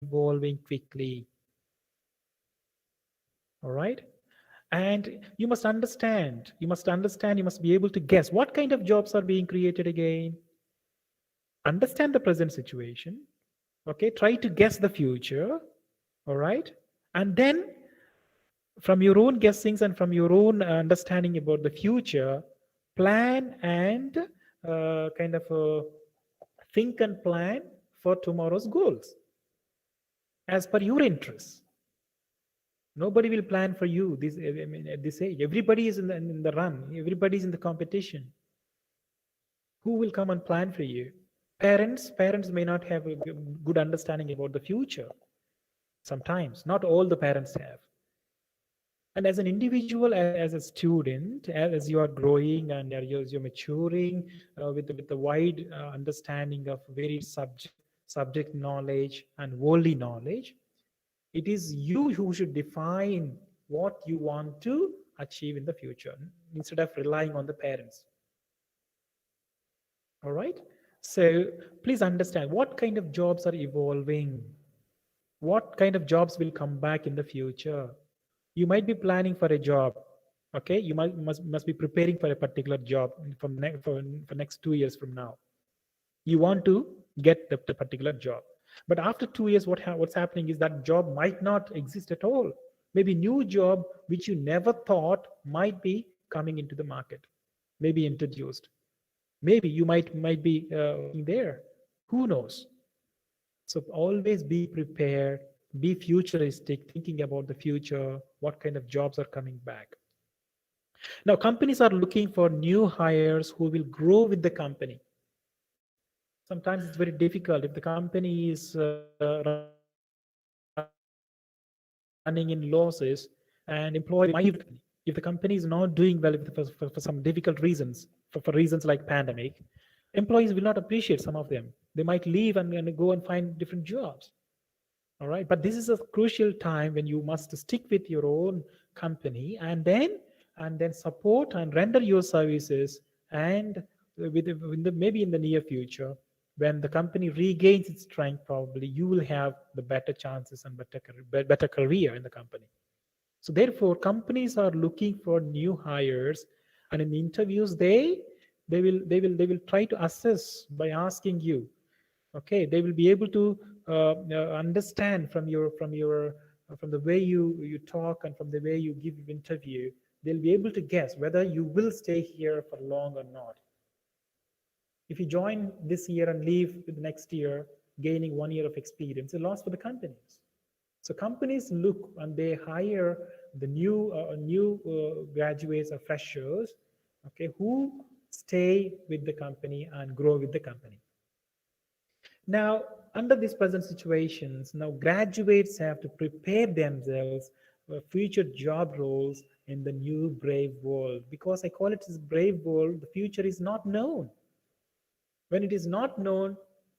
evolving quickly. All right. And you must be able to guess what kind of jobs are being created again. Understand the present situation. Okay. Try to guess the future. All right. And then from your own guessings and from your own understanding about the future, plan and kind of think and plan for tomorrow's goals as per your interests. Nobody will plan for you. I mean, at this age, everybody is in the run. Everybody is in the competition. Who will come and plan for you? Parents may not have a good understanding about the future. Sometimes, not all the parents have. And as an individual, as a student, as you are growing and as you're maturing with the wide understanding of varied subject knowledge and worldly knowledge, it is you who should define what you want to achieve in the future instead of relying on the parents. All right. So please understand what kind of jobs are evolving, what kind of jobs will come back in the future. You might be planning for a job. Okay, you must be preparing for a particular job for next 2 years from now. You want to get the particular job, but after 2 years, what's happening is that job might not exist at all. Maybe new job which you never thought might be coming into the market, maybe introduced. Maybe you might be there. Who knows? So always be prepared, be futuristic, thinking about the future, what kind of jobs are coming back. Now, companies are looking for new hires who will grow with the company. Sometimes it's very difficult if the company is running in losses and employees might leave the company. If the company is not doing well for some difficult reasons, for reasons like pandemic, employees will not appreciate some of them. They might leave and go and find different jobs. All right, but this is a crucial time when you must stick with your own company and then support and render your services. And maybe in the near future, when the company regains its strength, probably you will have the better chances and better career in the company. So therefore, companies are looking for new hires, and in interviews, they will try to assess by asking you. Okay, they will be able to understand from the way you talk and from the way you give interview. They'll be able to guess whether you will stay here for long or not. If you join this year and leave the next year, gaining 1 year of experience, a loss for the companies. So companies look and they hire the new graduates or freshers, okay, who stay with the company and grow with the company. Now, under these present situations, now graduates have to prepare themselves for future job roles in the new brave world. Because I call it this brave world, the future is not known. When it is not known,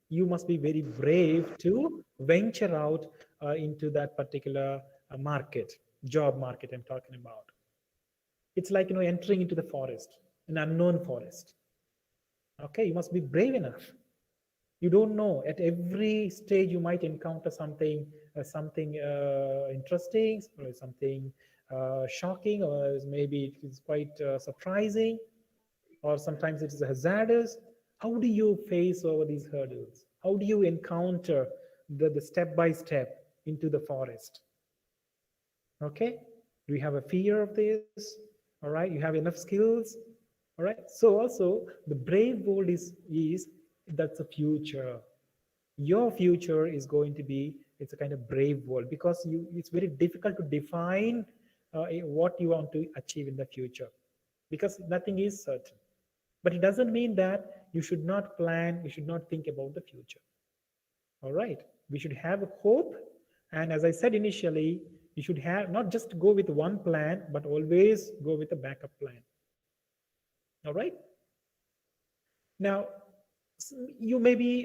you must be very brave to venture out into that particular market, job market I'm talking about. It's like entering into the forest, an unknown forest. Okay, you must be brave enough. You don't know, at every stage you might encounter something interesting or something shocking, or maybe it's quite surprising, or sometimes it is hazardous. How do you face over these hurdles? How do you encounter the step by step into the forest? Okay, do you have a fear of this? All right, you have enough skills. All right, so also the brave world is that's a future. Your future is going to be, it's a kind of brave world, because it's very difficult to define what you want to achieve in the future, because nothing is certain. But it doesn't mean that you should not plan, you should not think about the future. All right, we should have hope. And as I said initially, you should have not just go with one plan, but always go with a backup plan. All right. Now, you may be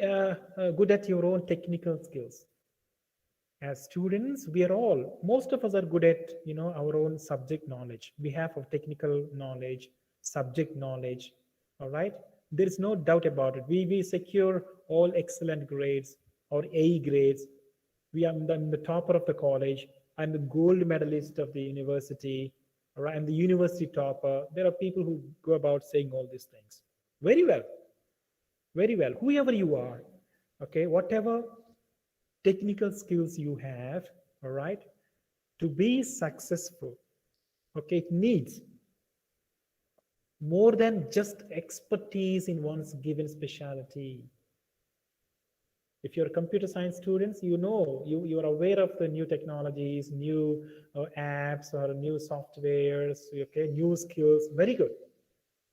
good at your own technical skills. As students, we are all, most of us are good at our own subject knowledge. We have our technical knowledge, subject knowledge. All right, there is no doubt about it. We secure all excellent grades or A grades We are the topper of the college. I'm the gold medalist of the university. All right, I'm the university topper. There are people who go about saying all these things. Very well, very well. Whoever you are, okay, whatever technical skills you have, all right, to be successful, okay, it needs more than just expertise in one's given specialty. If you're computer science students, you know, you're aware of the new technologies, new apps or new softwares, okay, new skills, very good.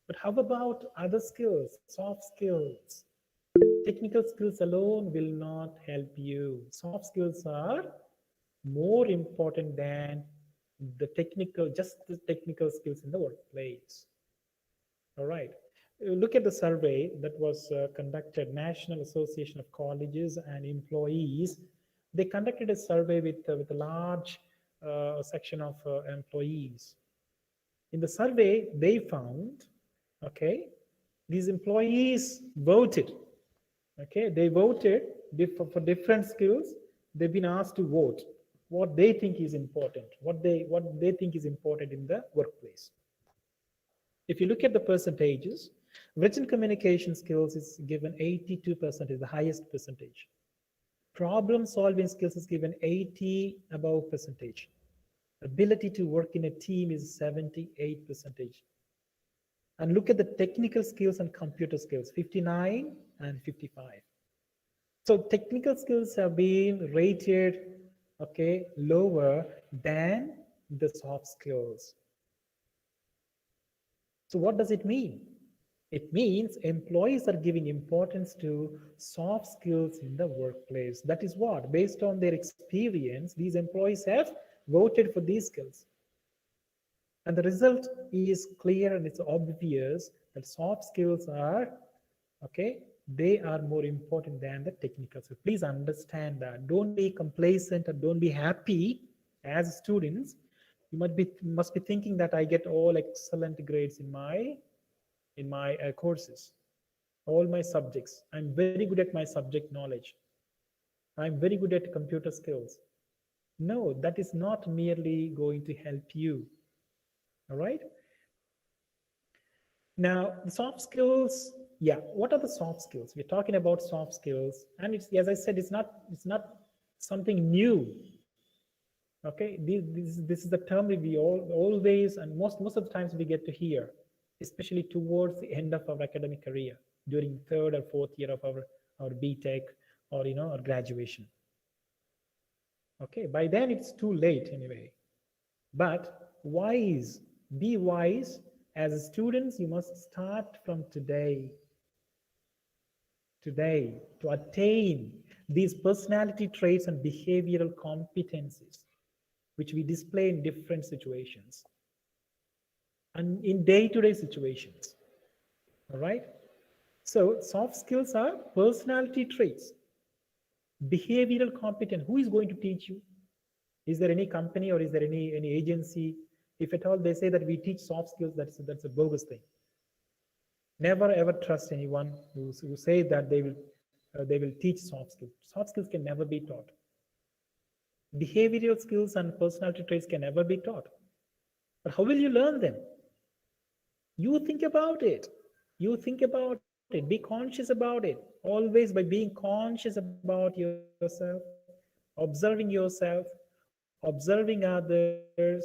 But how about other skills, soft skills? Technical skills alone will not help you. Soft skills are more important than just the technical skills in the workplace. All right. Look at the survey that was conducted, National Association of Colleges and Employees. They conducted a survey with a large section of employees. In the survey, they found, okay, these employees voted. Okay, they voted for different skills. They've been asked to vote what they think is important, what they think is important in the workplace. If you look at the percentages, written communication skills is given 82%, is the highest percentage. Problem solving skills is given 80 above percentage. Ability to work in a team is 78 percentage. And look at the technical skills and computer skills, 59 and 55. So technical skills have been rated, okay, lower than the soft skills. So what does it mean? It means employees are giving importance to soft skills in the workplace. That is what, based on their experience, these employees have voted for these skills. And the result is clear and it's obvious that soft skills are, okay, they are more important than the technical. So please understand that. Don't be complacent or don't be happy as students. You must be thinking that I get all excellent grades in my courses, all my subjects. I'm very good at my subject knowledge. I'm very good at computer skills. No, that is not merely going to help you. All right. Now, the soft skills, yeah, what are the soft skills? We're talking about soft skills, and it's, as I said, it's not something new. Okay, this is the term we always and most of the times we get to hear, especially towards the end of our academic career, during third or fourth year of our BTech or our graduation. Okay, by then it's too late anyway. But be wise. As students, you must start from today to attain these personality traits and behavioral competencies, which we display in different situations and in day-to-day situations. All right. So soft skills are personality traits, behavioral competence. Who is going to teach you? Is there any company or is there any agency? If at all they say that we teach soft skills, that's a bogus thing. Never ever trust anyone who say that they will teach soft skills. Soft skills can never be taught. Behavioral skills and personality traits can never be taught. But how will you learn them? You think about it. You think about it. Be conscious about it. Always by being conscious about yourself, observing yourself, observing others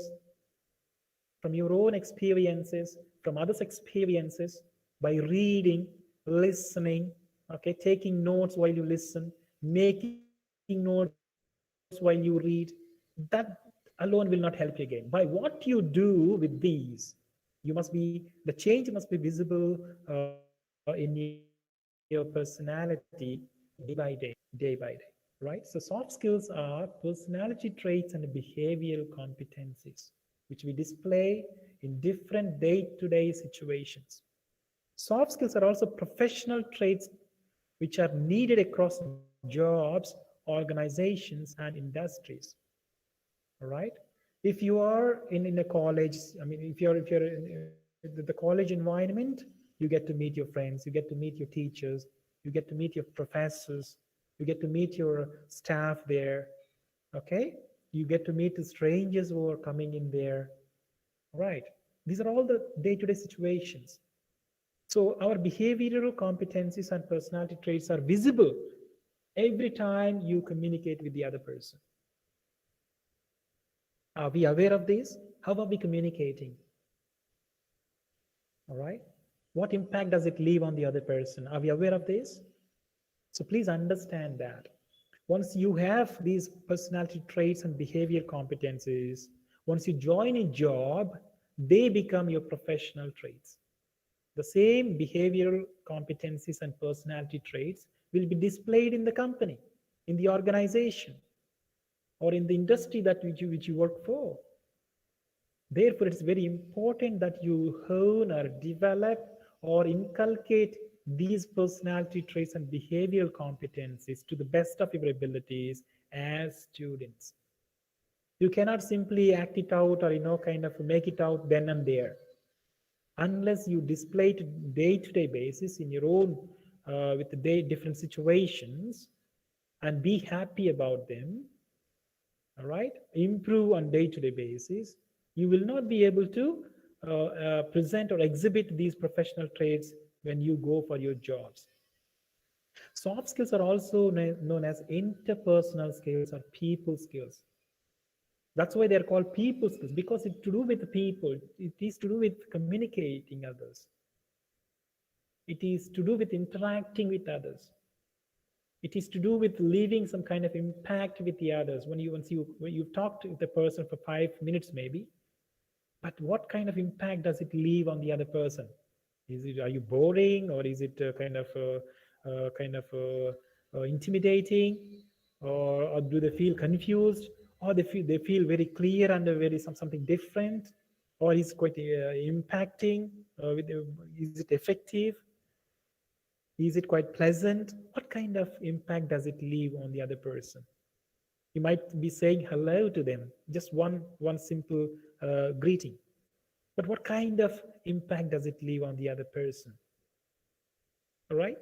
from your own experiences, from others' experiences, by reading, listening, okay, taking notes while you listen, making notes while you read. That alone will not help you again. By what you do with these, the change must be visible in your personality day by day, right? So soft skills are personality traits and behavioral competencies which we display in different day-to-day situations. Soft skills are also professional traits which are needed across jobs, organizations, and industries. All right. If you are in a college, I mean, if you're in the college environment, you get to meet your friends, you get to meet your teachers, you get to meet your professors, you get to meet your staff there. Okay, you get to meet the strangers who are coming in there. Right, these are all the day-to-day situations. So our behavioral competencies and personality traits are visible every time you communicate with the other person. Are we aware of this? How are we communicating? All right. What impact does it leave on the other person? Are we aware of this? So please understand that. Once you have these personality traits and behavior competencies, once you join a job, they become your professional traits. The same behavioral competencies and personality traits will be displayed in the company, in the organization, or in the industry that which you work for. Therefore, it's very important that you hone or develop or inculcate these personality traits and behavioral competencies to the best of your abilities as students. You cannot simply act it out or kind of make it out then and there, unless you display it day-to-day basis in your own with the day different situations and be happy about them. All right, improve on day-to-day basis. You will not be able to present or exhibit these professional traits when you go for your jobs. Soft skills are also known as interpersonal skills or people skills. That's why they're called people skills, because it's to do with people. It is to do with communicating others. It is to do with interacting with others. It is to do with leaving some kind of impact with the others. When you've talked with the person for 5 minutes maybe, but what kind of impact does it leave on the other person? Are you boring, or is it intimidating, or do they feel confused, or they feel very clear and very something different, or is it quite impacting? Is it effective? Is it quite pleasant? What kind of impact does it leave on the other person? You might be saying hello to them, just one simple greeting. But what kind of impact does it leave on the other person? All right.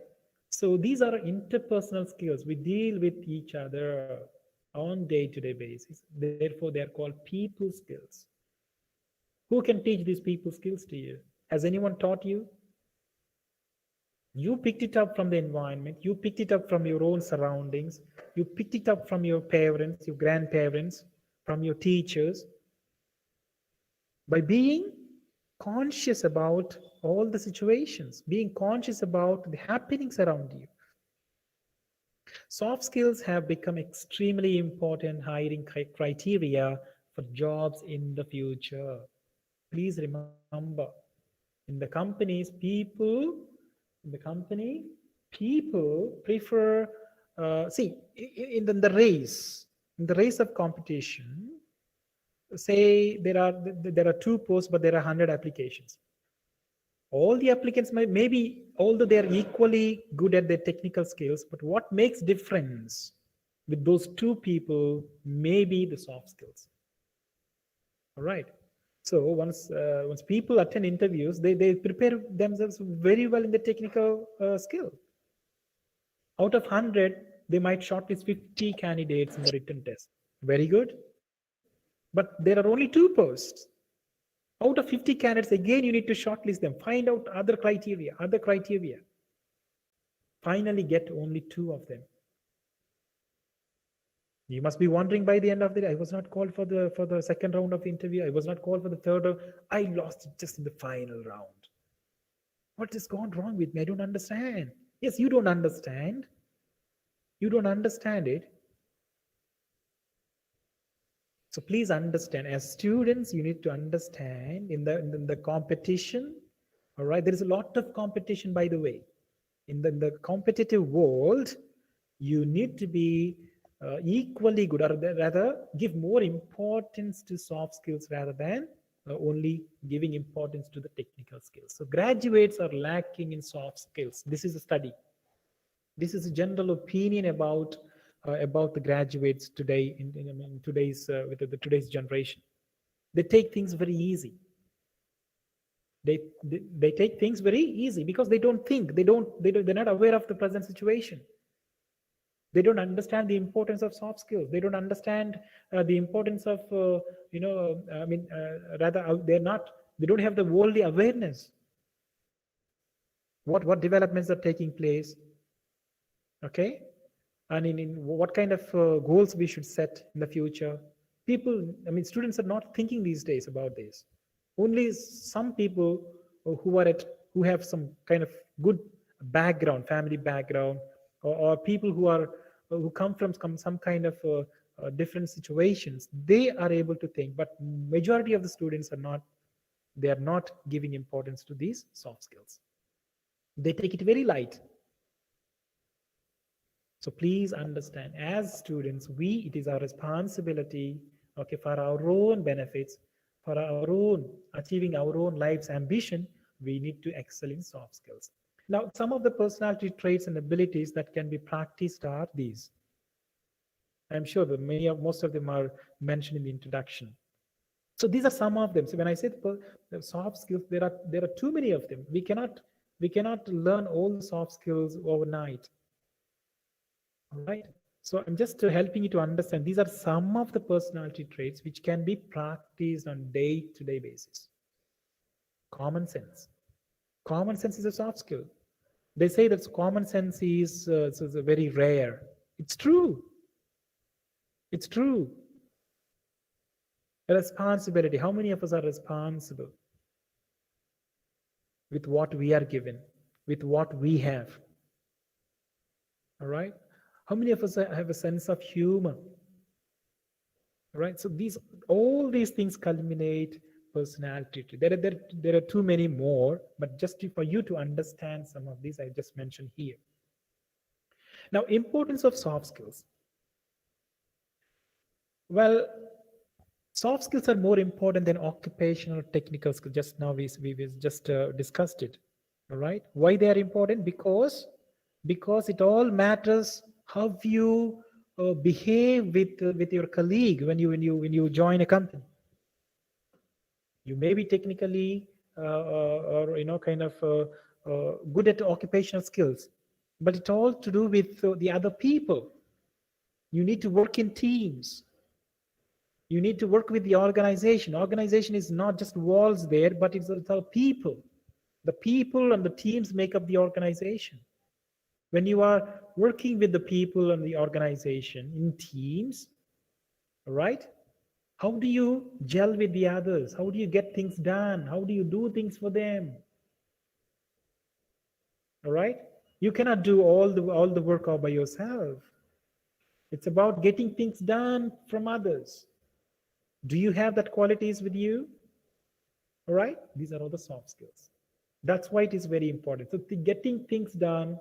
So these are interpersonal skills. We deal with each other on day-to-day basis. Therefore, they are called people skills. Who can teach these people skills to you? Has anyone taught you? You picked it up from the environment, you picked it up from your own surroundings, you picked it up from your parents, your grandparents, from your teachers. By being conscious about all the situations, being conscious about the happenings around you. Soft skills have become extremely important hiring criteria for jobs in the future. Please remember, in the companies, people prefer, see, in the race, in the race of competition, say there are two posts, but there are 100 applications. All the applicants maybe, although they are equally good at their technical skills, but what makes difference with those two people may be the soft skills. All right. So once people attend interviews, they prepare themselves very well in the technical skill. Out of 100, they might shortlist 50 candidates in the written test. Very good. But there are only two posts. Out of 50 candidates, again, you need to shortlist them, find out other criteria. Finally, get only two of them. You must be wondering by the end of the day, I was not called for the second round of the interview. I was not called for the third round. I lost it just in the final round. What has gone wrong with me? I don't understand. Yes, you don't understand. You don't understand it. So please understand, as students, you need to understand in the competition. All right, there is a lot of competition, by the way. In the competitive world, you need to be equally good, or rather give more importance to soft skills rather than only giving importance to the technical skills. So graduates are lacking in soft skills. This is a study. This is a general opinion about the graduates today in today's with the today's generation. They take things very easy. They take things very easy because they don't think. They're not aware of the present situation. They don't understand the importance of soft skills. They don't understand the importance of rather they're not, they don't have the worldly awareness. What developments are taking place, okay, and in what kind of goals we should set in the future. People, I mean, students are not thinking these days about this. Only some people who are at, who have some kind of good background, family background, or people who are who come from some kind of different situations, they are able to think. But majority of the students are not, they are not giving importance to these soft skills. They take it very light. So please understand, as students, it is our responsibility, okay, for our own benefits, for our own achieving our own life's ambition, we need to excel in soft skills. Now, some of the personality traits and abilities that can be practiced are these. I'm sure that most of them are mentioned in the introduction. So these are some of them. So when I say the soft skills, there are too many of them. We cannot learn all the soft skills overnight. All right. So I'm just helping you to understand these are some of the personality traits which can be practiced on day-to-day basis. Common sense. Common sense is a soft skill. They say that common sense is very rare. It's true. It's true. Responsibility. How many of us are responsible with what we are given, with what we have? All right. How many of us have a sense of humor? Right, so all these things culminate personality. There are too many more, but just for you to understand some of these I just mentioned here. Now, importance of soft skills. Well, soft skills are more important than occupational technical skills. Just now we just discussed it. All right, why they are important? Because it all matters how you behave with your colleague when you join a company. You may be technically or kind of good at occupational skills, but it's all to do with the other people. You need to work in teams. You need to work with the organization. Organization is not just walls there, but it's all people. The people and the teams make up the organization. When you are working with the people and the organization in teams, right? How do you gel with the others? How do you get things done? How do you do things for them? All right? You cannot do all the work all by yourself. It's about getting things done from others. Do you have that qualities with you? All right? These are all the soft skills. That's why it is very important. So getting things done,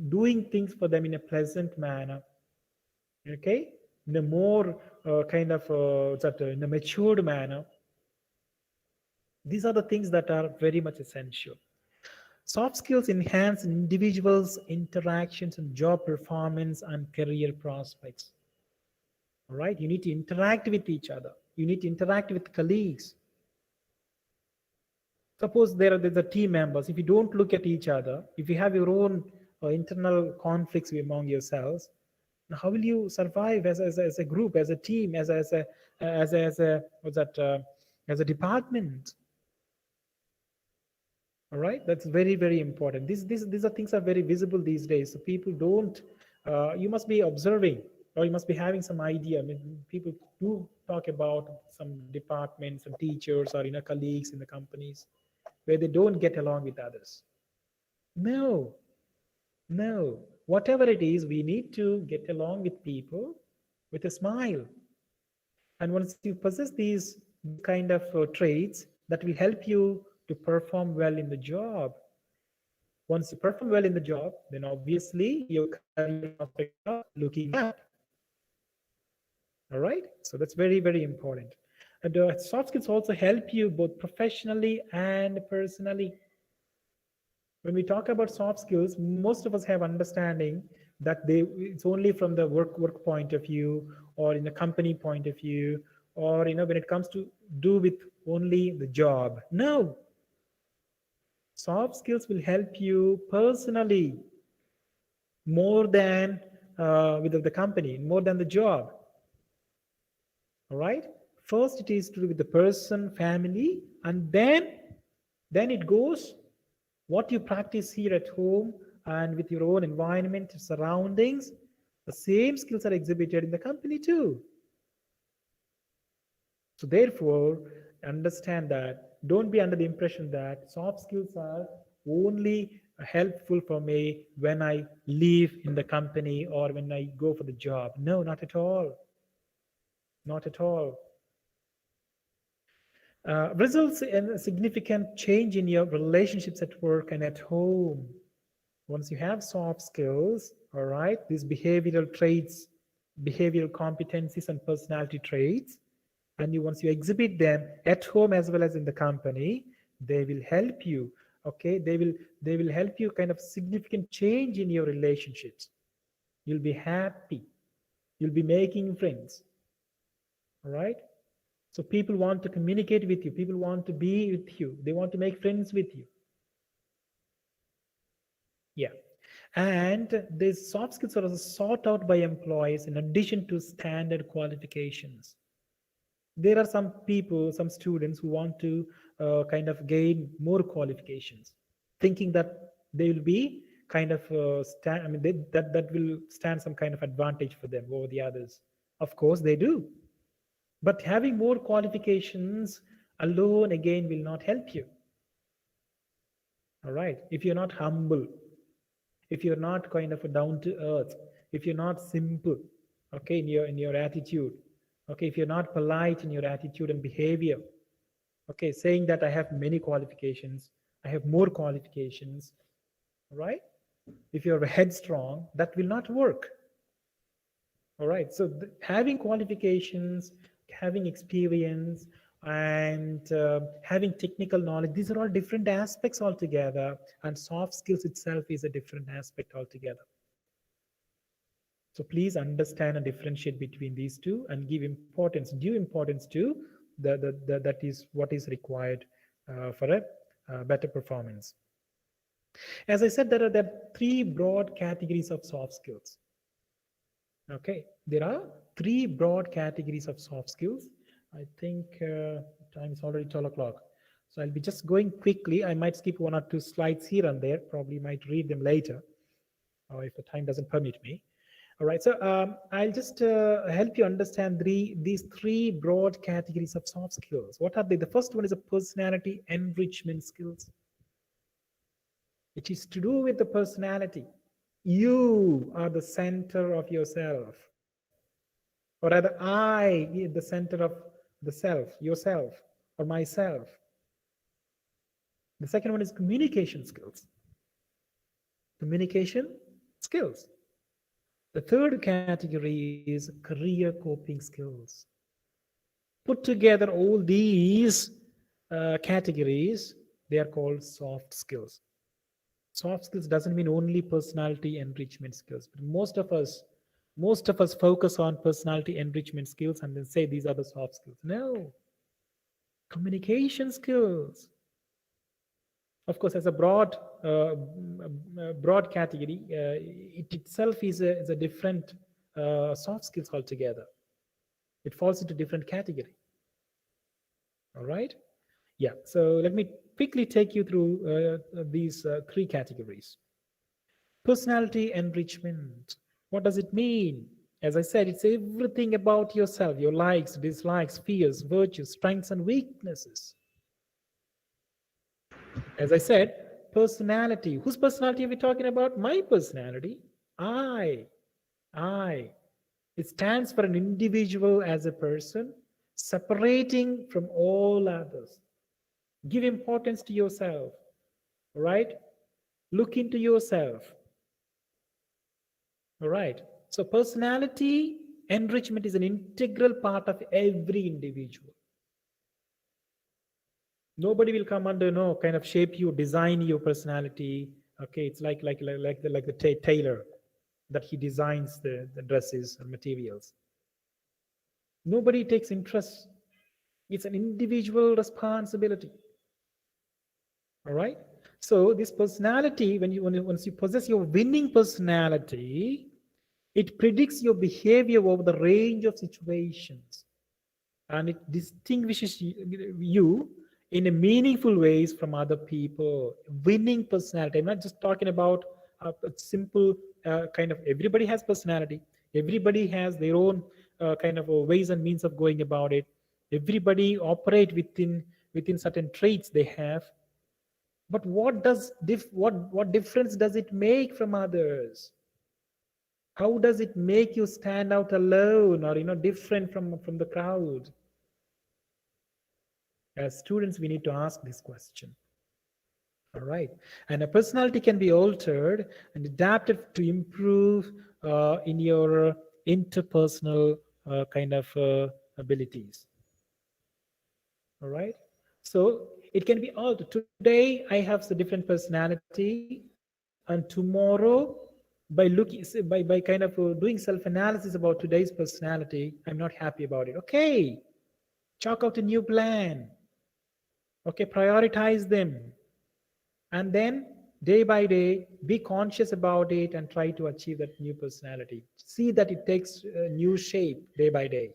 doing things for them in a pleasant manner, okay? In a more in a matured manner. These are the things that are very much essential. Soft skills enhance an individual's interactions and job performance and career prospects. All right, you need to interact with each other. You need to interact with colleagues. Suppose there's a team members. If you don't look at each other, if you have your own internal conflicts among yourselves, how will you survive as a group, as a team, as a department? All right, that's very, very important. These are things are very visible these days. So people don't. You must be observing, or you must be having some idea. I mean, people do talk about some departments, some teachers, or colleagues in the companies where they don't get along with others. No, no. Whatever it is, we need to get along with people with a smile. And once you possess these kind of traits, that will help you to perform well in the job. Once you perform well in the job, then obviously your career prospects are looking up. All right, so that's very, very important. And soft skills also help you both professionally and personally. When we talk about soft skills, most of us have understanding that it's only from the work point of view, or in a company point of view, or when it comes to do with only the job. No, soft skills will help you personally more than with the company, more than the job. All right. First, it is to do with the person, family, and then it goes what you practice here at home and with your own environment, surroundings. The same skills are exhibited in the company too. So therefore, understand that. Don't be under the impression that soft skills are only helpful for me when I leave in the company or when I go for the job. No, not at all. Not at all. Results in a significant change in your relationships at work and at home. Once you have soft skills, all right, these behavioral traits, behavioral competencies, and personality traits, and once you exhibit them at home as well as in the company, they will help you. Okay, they will help you kind of significant change in your relationships. You'll be happy. You'll be making friends. All right. So people want to communicate with you. People want to be with you. They want to make friends with you. Yeah. And these soft skills are also sought out by employees in addition to standard qualifications. There are some people, some students who want to kind of gain more qualifications, thinking that they will be kind of stand. I mean, that will stand some kind of advantage for them over the others. Of course, they do. But having more qualifications alone again will not help you. All right. If you're not humble, if you're not kind of a down to earth, if you're not simple, okay, in your attitude, okay, if you're not polite in your attitude and behavior, okay, saying that I have many qualifications, I have more qualifications, right? If you're headstrong, that will not work. All right. So having qualifications, having experience, and having technical knowledge, these are all different aspects altogether. And soft skills itself is a different aspect altogether. So please understand and differentiate between these two and give importance, due importance to that is what is required for a better performance. As I said, there are three broad categories of soft skills. Okay, there are three broad categories of soft skills. I think time is already 12 o'clock. So I'll be just going quickly. I might skip one or two slides here and there, probably might read them later, or if the time doesn't permit me. All right, so I'll just help you understand these three broad categories of soft skills. What are they? The first one is a personality enrichment skills. It is to do with the personality. You are the center of yourself, or rather, I is the center of the self, yourself, or myself. The second one is communication skills. Communication skills. The third category is career coping skills. Put together all these categories, they are called soft skills. Soft skills doesn't mean only personality enrichment skills, but most of us focus on personality enrichment skills and then say these are the soft skills. No, communication skills. Of course, as a broad category, it itself is a different soft skills altogether. It falls into different category. All right. Yeah. So let me quickly take you through these three categories. Personality enrichment. What does it mean? As I said, it's everything about yourself, your likes, dislikes, fears, virtues, strengths, and weaknesses. As I said, personality. Whose personality are we talking about? My personality. I. I. It stands for an individual as a person, separating from all others. Give importance to yourself, right? Look into yourself. All right. So personality enrichment is an integral part of every individual. Nobody will come under no kind of shape you, design your personality. Okay, it's like the tailor that he designs the dresses and materials. Nobody takes interest. It's an individual responsibility. All right. So this personality, once you possess your winning personality, It predicts your behavior over the range of situations, and it distinguishes you in a meaningful ways from other people. Winning personality. I'm not just talking about a simple kind of, everybody has personality. Everybody has their own kind of ways and means of going about it. Everybody operate within certain traits they have. But what difference does it make from others? How does it make you stand out alone, or different from the crowd? As students, we need to ask this question. All right. And a personality can be altered and adapted to improve in your interpersonal kind of abilities. All right. So it can be altered. Today, I have a different personality, and tomorrow, by kind of doing self-analysis about today's personality, I'm not happy about it. Okay, chalk out a new plan. Okay, prioritize them, and then day by day be conscious about it and try to achieve that new personality. See that it takes a new shape day by day.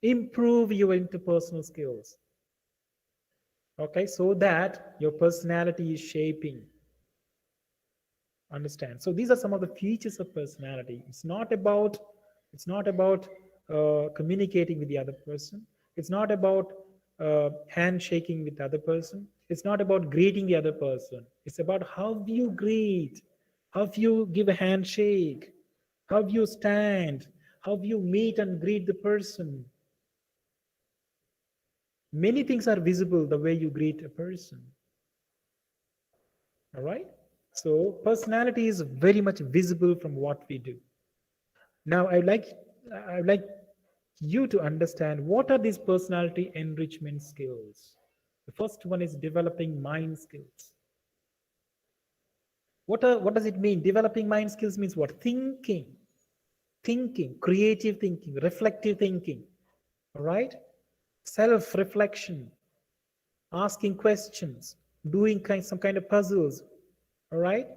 Improve your interpersonal skills, okay, so that your personality is shaping. Understand? So these are some of the features of personality. It's not about communicating with the other person. It's not about handshaking with the other person. It's not about greeting the other person. It's about how you greet, how you give a handshake, how you stand, how you meet and greet the person. Many things are visible the way you greet a person. All right. So personality is very much visible from what we do. Now, I'd like you to understand what are these personality enrichment skills. The first one is developing mind skills. What does it mean? Developing mind skills means what? Thinking, creative thinking, reflective thinking. All right, self-reflection, asking questions, doing some kind of puzzles. All right,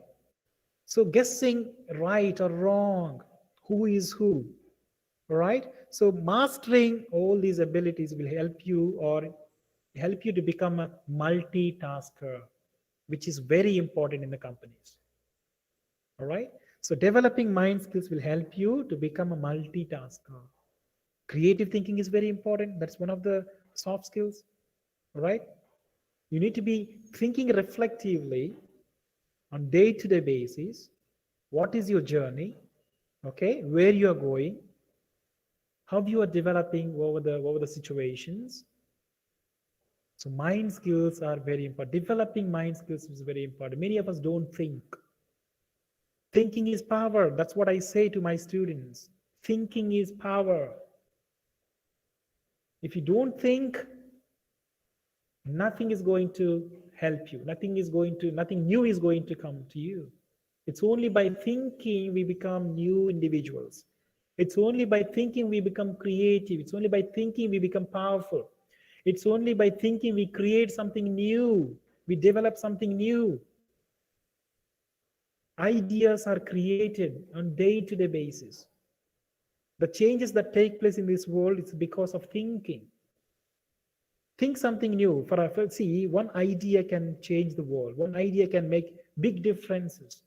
so guessing right or wrong, who is who. All right. So mastering all these abilities will help you to become a multitasker, which is very important in the companies. All right. So developing mind skills will help you to become a multitasker. Creative thinking is very important. That's one of the soft skills. All right. You need to be thinking reflectively on day-to-day basis. What is your journey? Okay, where you are going, how you are developing over the situations. So mind skills are very important. Developing mind skills is very important. Many of us don't think. Thinking is power. That's what I say to my students. Thinking is power. If you don't think, nothing is going to help you. Nothing new is going to come to you. It's only by thinking we become new individuals. It's only by thinking we become creative. It's only by thinking we become powerful. It's only by thinking we create something new. We develop something new. Ideas are created on day-to-day basis. The changes that take place in this world is because of thinking. Think something new. See, one idea can change the world. One idea can make big differences.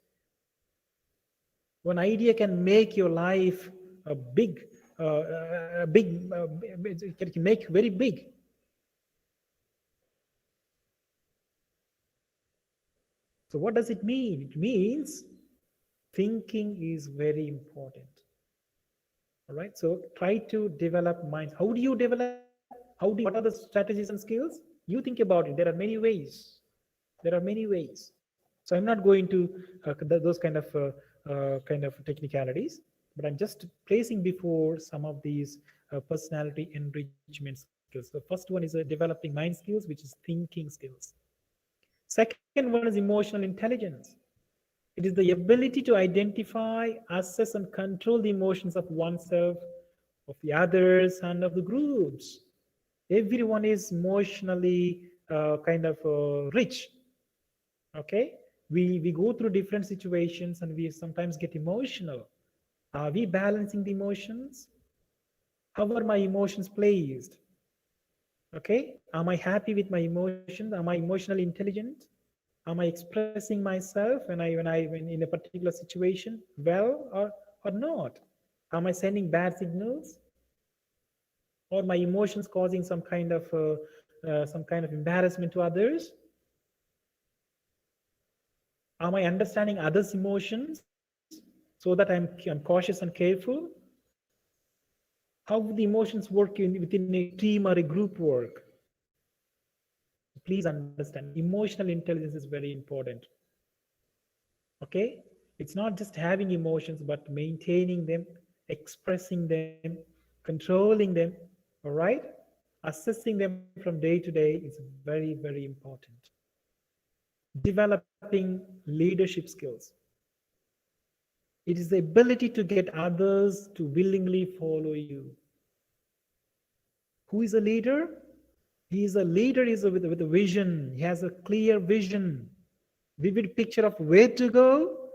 One idea can make your life it can make very big. So what does it mean? It means thinking is very important. All right. So try to develop minds. How do you develop? What are the strategies and skills? You think about it. There are many ways. There are many ways. So I'm not going to those kind of technicalities, but I'm just placing before some of these personality enrichment skills. The first one is developing mind skills, which is thinking skills. Second one is emotional intelligence. It is the ability to identify, assess, and control the emotions of oneself, of the others, and of the groups. Everyone is emotionally rich. Okay, we go through different situations and we sometimes get emotional. Are we balancing the emotions? How are my emotions placed? Okay, am I happy with my emotions? Am I emotionally intelligent? Am I expressing myself when in a particular situation well or not? Am I sending bad signals, or my emotions causing some kind of embarrassment to others? Am I understanding others' emotions so that I'm cautious and careful? How the emotions work within a team or a group work? Please understand, emotional intelligence is very important. Okay, it's not just having emotions, but maintaining them, expressing them, controlling them. All right, assessing them from day to day is very, very important. Developing leadership skills, it is the ability to get others to willingly follow you. Who is a leader? He is a leader is with a vision. He has a clear vision, vivid picture of where to go,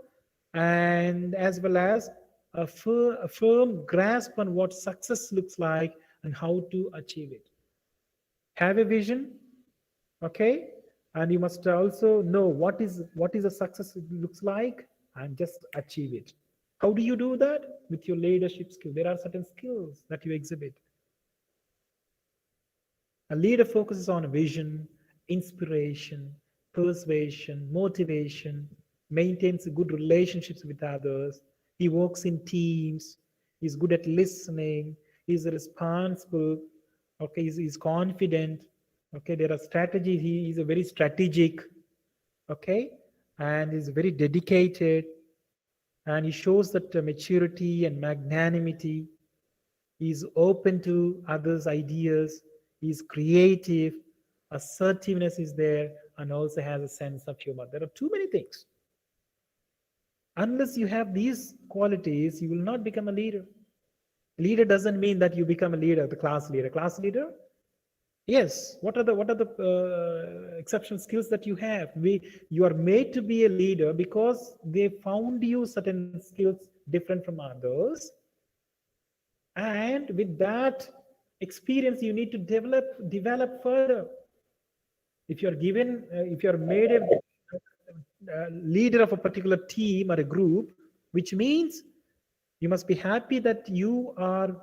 and as well as a firm grasp on what success looks like and how to achieve it. Have a vision, okay, and you must also know what is a success looks like, and just achieve it. How do you do that? With your leadership skill. There are certain skills that you exhibit. A leader focuses on vision, inspiration, persuasion, motivation, maintains good relationships with others. He works in teams. He's good at listening. He's responsible. Okay, he's confident. Okay, there are strategies. He is a very strategic. Okay, and he's very dedicated. And he shows that maturity and magnanimity. He's open to others' ideas. He's creative. Assertiveness is there, and also has a sense of humor. There are too many things. Unless you have these qualities, you will not become a leader. Leader doesn't mean that you become a leader, the class leader. Class leader, yes. What are the exceptional skills that you have? You are made to be a leader because they found you certain skills different from others, and with that experience you need to develop further. If you are given if you are made a leader of a particular team or a group, which means you must be happy that you are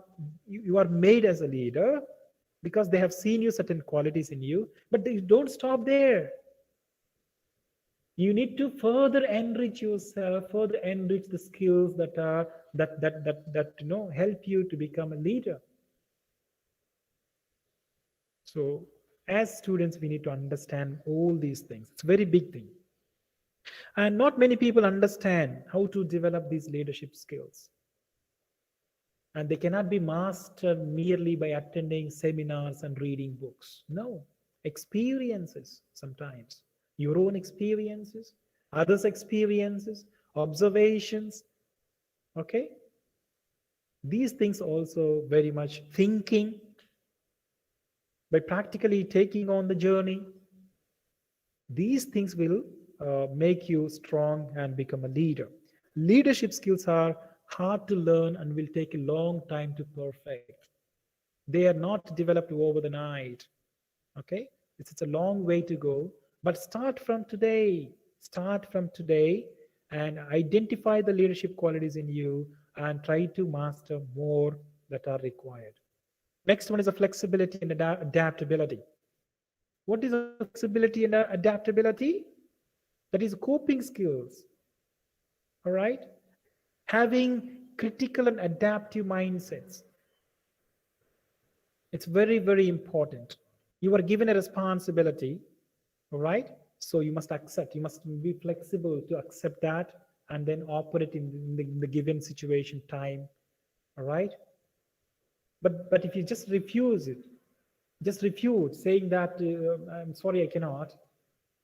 made as a leader, because they have seen you certain qualities in you. But they don't stop there. You need to further enrich yourself, further enrich the skills that help you to become a leader. So as students, we need to understand all these things. It's a very big thing. And not many people understand how to develop these leadership skills. And they cannot be mastered merely by attending seminars and reading books. No, experiences sometimes. Your own experiences, others' experiences, observations. Okay? These things also very much thinking, by practically taking on the journey. These things will make you strong and become a leader. Leadership skills are hard to learn and will take a long time to perfect. They are not developed over the night. Okay? It's a long way to go. But start from today. Start from today and identify the leadership qualities in you and try to master more that are required. Next one is a flexibility and adaptability. What is a flexibility and adaptability? That is coping skills. All right? Having critical and adaptive mindsets. It's very, very important. You are given a responsibility, all right? So you must accept, you must be flexible to accept that and then operate in the given situation, time, all right? But if you just refuse it, just refuse, saying that I'm sorry, I cannot,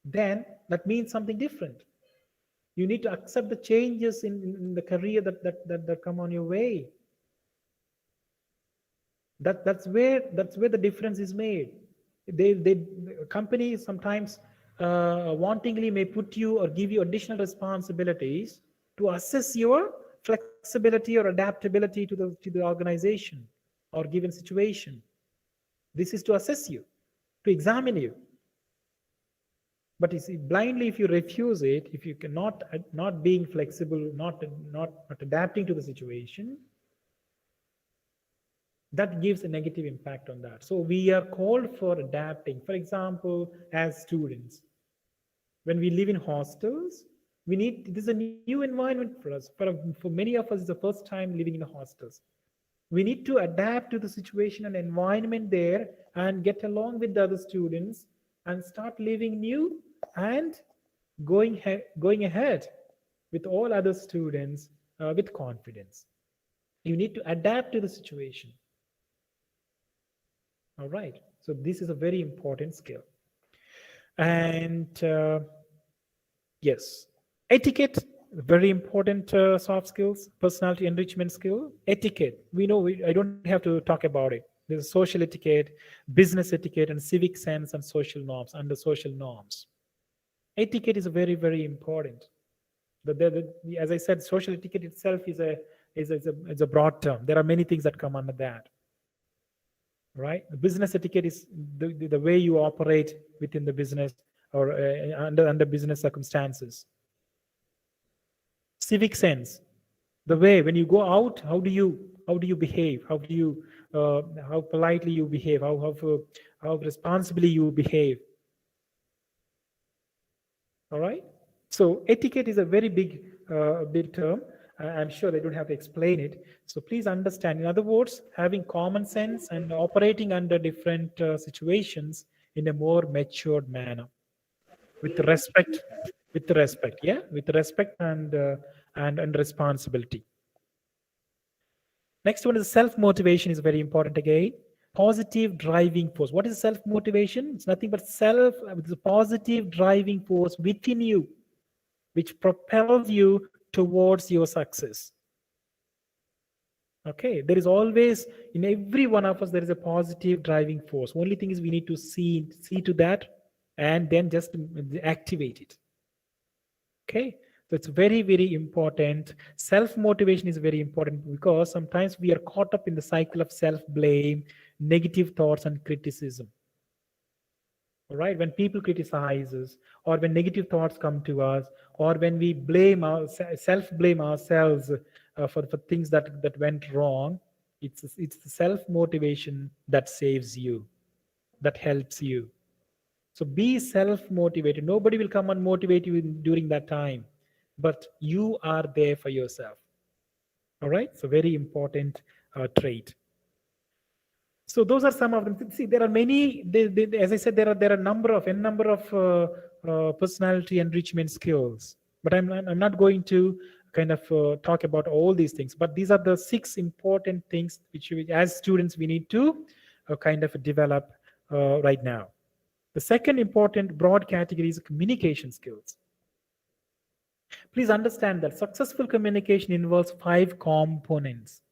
then that means something different. You need to accept the changes in the career that come on your way. That's where the difference is made. They companies sometimes wantingly may put you or give you additional responsibilities to assess your flexibility. flexibility or adaptability to the organization or given situation. This is to assess you, to examine you. But you see, blindly, if you refuse it, if you cannot, not being flexible, not adapting to the situation, that gives a negative impact on that. So we are called for adapting. For example, as students, when we live in hostels, we need, this is a new environment for us. For many of us, it's the first time living in hostels. We need to adapt to the situation and environment there and get along with the other students and start living new and going ahead with all other students with confidence. You need to adapt to the situation. All right. So this is a very important skill. And yes, etiquette, very important soft skills, personality enrichment skill. Etiquette, we know, I don't have to talk about it. There's social etiquette, business etiquette, and civic sense and social norms, under social norms. Etiquette is very, very important. As I said, social etiquette itself is a broad term. There are many things that come under that. Right? The business etiquette is the way you operate within the business or under business circumstances. Civic sense, the way when you go out, how do you behave? How politely you behave? How responsibly you behave? All right. So etiquette is a very big term. I'm sure I don't have to explain it. So please understand. In other words, having common sense and operating under different situations in a more matured manner, with respect, yeah, with respect and responsibility. Next one is self motivation is very important again. Positive driving force. What is self motivation? It's nothing but it's a positive driving force within you, which propels you towards your success. Okay, there is always, in every one of us, there is a positive driving force. Only thing is we need to see to that and then just activate it. Okay, so it's very, very important. Self-motivation is very important because sometimes we are caught up in the cycle of self-blame, negative thoughts, and criticism. All right, when people criticize us, or when negative thoughts come to us, or when we self-blame ourselves for things that went wrong, it's the self-motivation that saves you, that helps you. So be self-motivated. Nobody will come and motivate you during that time, but you are there for yourself. All right, so very important trait. So those are some of them. See, there are many. As I said, there are a number of personality enrichment skills. But I'm not going to kind of talk about all these things. But these are the 6 important things which as students we need to kind of develop right now. The second important broad category is communication skills. Please understand that successful communication involves 5 components.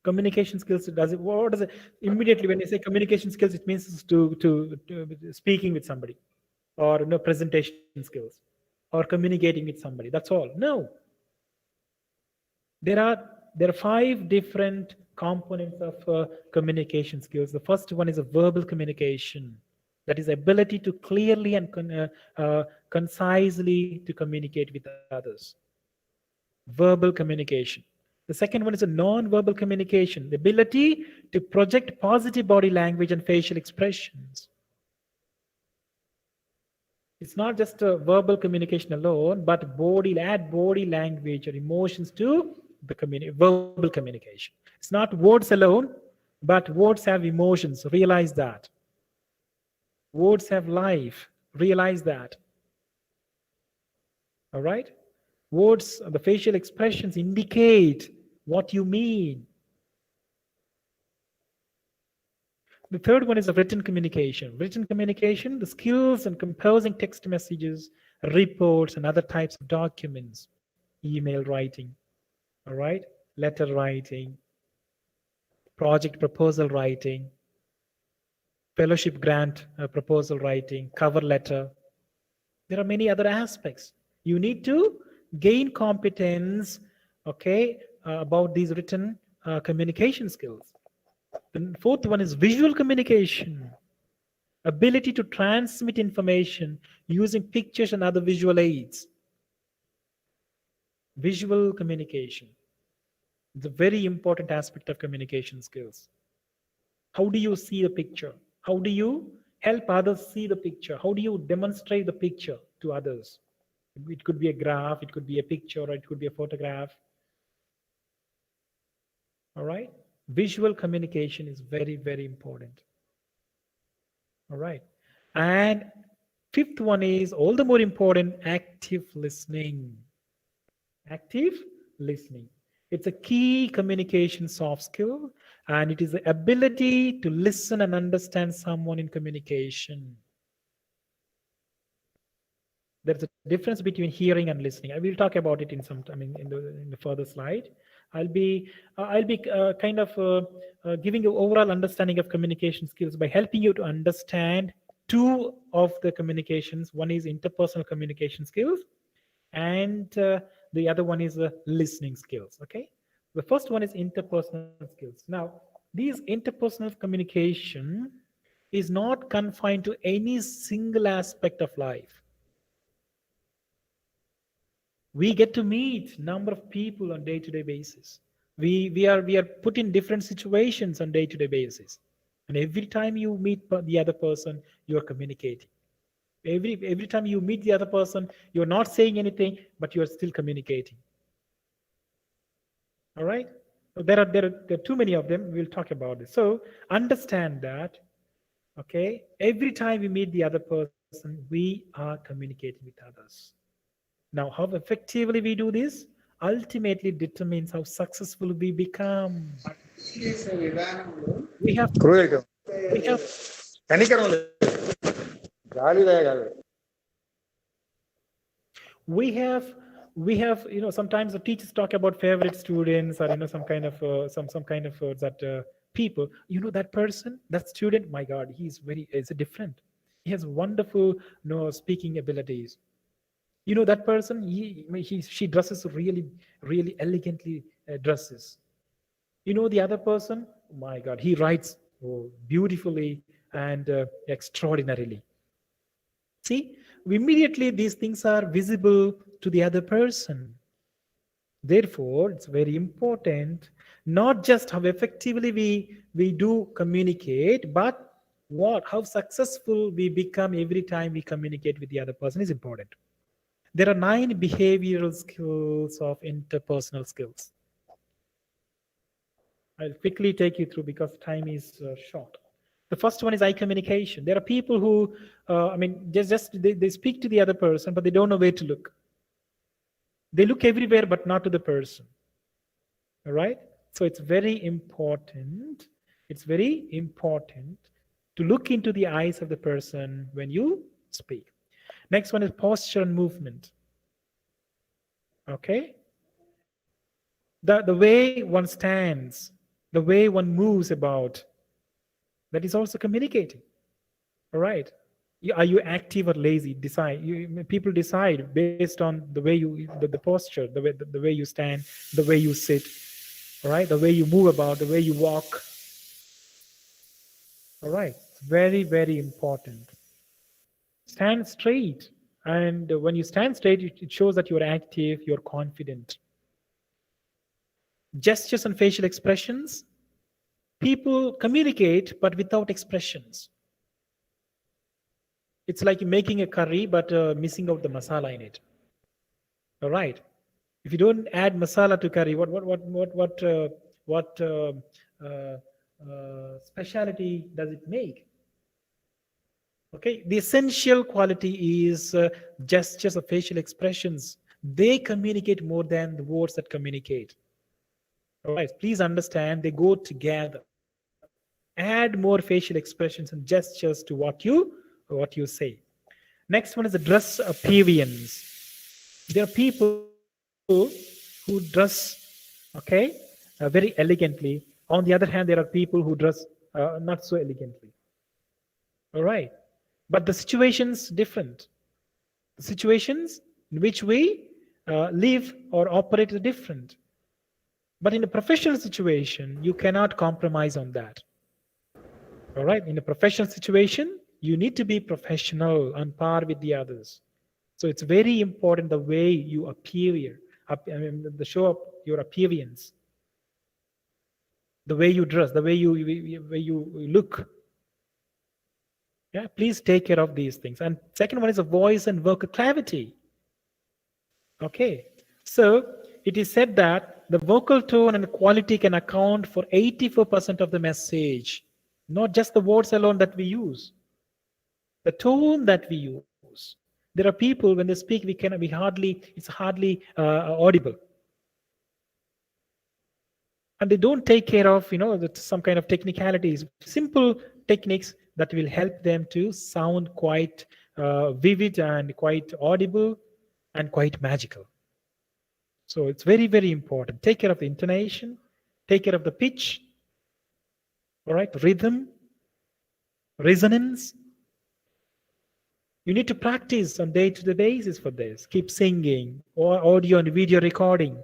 Communication skills, what does it immediately when you say communication skills, it means to speaking with somebody, or presentation skills, or communicating with somebody. That's all. No. There are 5 different components of communication skills. The first one is a verbal communication. That is ability to clearly and concisely to communicate with others. Verbal communication. The second one is a non-verbal communication, the ability to project positive body language and facial expressions. It's not just a verbal communication alone, but add body language or emotions to the verbal communication. It's not words alone, but words have emotions. Realize that. Words have life. Realize that. All right? Words, the facial expressions indicate what you mean. The third one is a written communication. Written communication, the skills in composing text messages, reports, and other types of documents. Email writing, all right? Letter writing, project proposal writing, fellowship grant proposal writing, cover letter. There are many other aspects. You need to gain competence, okay, about these written communication skills. The fourth one is visual communication, ability to transmit information using pictures and other visual aids. Visual communication is a very important aspect of communication skills. How do you see the picture? How do you help others see the picture? How do you demonstrate the picture to others? It could be a graph, it could be a picture, or it could be a photograph. All right? Visual communication is very, very important. All right. And fifth one is all the more important, active listening. Active listening. It's a key communication soft skill, and it is the ability to listen and understand someone in communication. There's a difference between hearing and listening. I will talk about it in some time in the further slide. I'll be kind of giving you overall understanding of communication skills by helping you to understand two of the communications. One is interpersonal communication skills, and the other one is listening skills. Okay, the first one is interpersonal skills. Now, these interpersonal communication is not confined to any single aspect of life. We get to meet number of people on day-to-day basis. We are put in different situations on day-to-day basis, and every time you meet the other person, you are communicating. Every time you meet the other person, you are not saying anything, but you are still communicating. All right. So there are too many of them. We'll talk about it. So understand that. Okay. Every time we meet the other person, we are communicating with others. Now, how effectively we do this ultimately determines how successful we become. చేసే విధానంలో We have, క్రూయకం we have, కనికరం లేదు, గాలి వేగాలి. we have sometimes the teachers talk about favorite students, or some kind of that people. That person, that student, my God, is different. He has wonderful speaking abilities. That person, she dresses really, really elegantly, dresses. The other person, my God, he writes beautifully and extraordinarily. See, immediately these things are visible to the other person. Therefore, it's very important not just how effectively we do communicate, but how successful we become every time we communicate with the other person is important. There are 9 behavioral skills of interpersonal skills. I'll quickly take you through because time is short. The first one is eye communication. There are people who, they speak to the other person, but they don't know where to look. They look everywhere, but not to the person. All right? So it's very important. It's very important to look into the eyes of the person when you speak. Next one is posture and movement. Okay? The way one stands, the way one moves about, that is also communicating. All right? Are you active or lazy? People decide based on the way the posture, the way you stand, the way you sit, all right, the way you move about, the way you walk. All right, very, very important. Stand straight, and when you stand straight, it shows that you're active, you're confident. Gestures and facial expressions. People communicate, but without expressions. It's like making a curry, but missing out the masala in it. All right. If you don't add masala to curry, what speciality does it make? Okay. The essential quality is gestures or facial expressions. They communicate more than the words that communicate. All right. Please understand, they go together. Add more facial expressions and gestures to what you say. Next one is the dress appearance. There are people who dress, very elegantly. On the other hand, there are people who dress not so elegantly. All right, but the situation's different. The situations in which we live or operate are different. But in a professional situation, you cannot compromise on that. All right. In a professional situation, you need to be professional on par with the others. So it's very important the way you appear, I mean, the show up your appearance, the way you dress, the way you look. Yeah, please take care of these things. And second one is a voice and vocal clarity. Okay, so it is said that the vocal tone and quality can account for 84% of the message, not just the words alone that we use, the tone that we use. There are people when they speak, it's hardly audible, and they don't take care of some kind of technicalities, simple techniques that will help them to sound quite vivid and quite audible and quite magical. So it's very, very important. Take care of the intonation, take care of the pitch, all right, rhythm, resonance. You need to practice on day-to-day basis for this. Keep singing or audio and video recording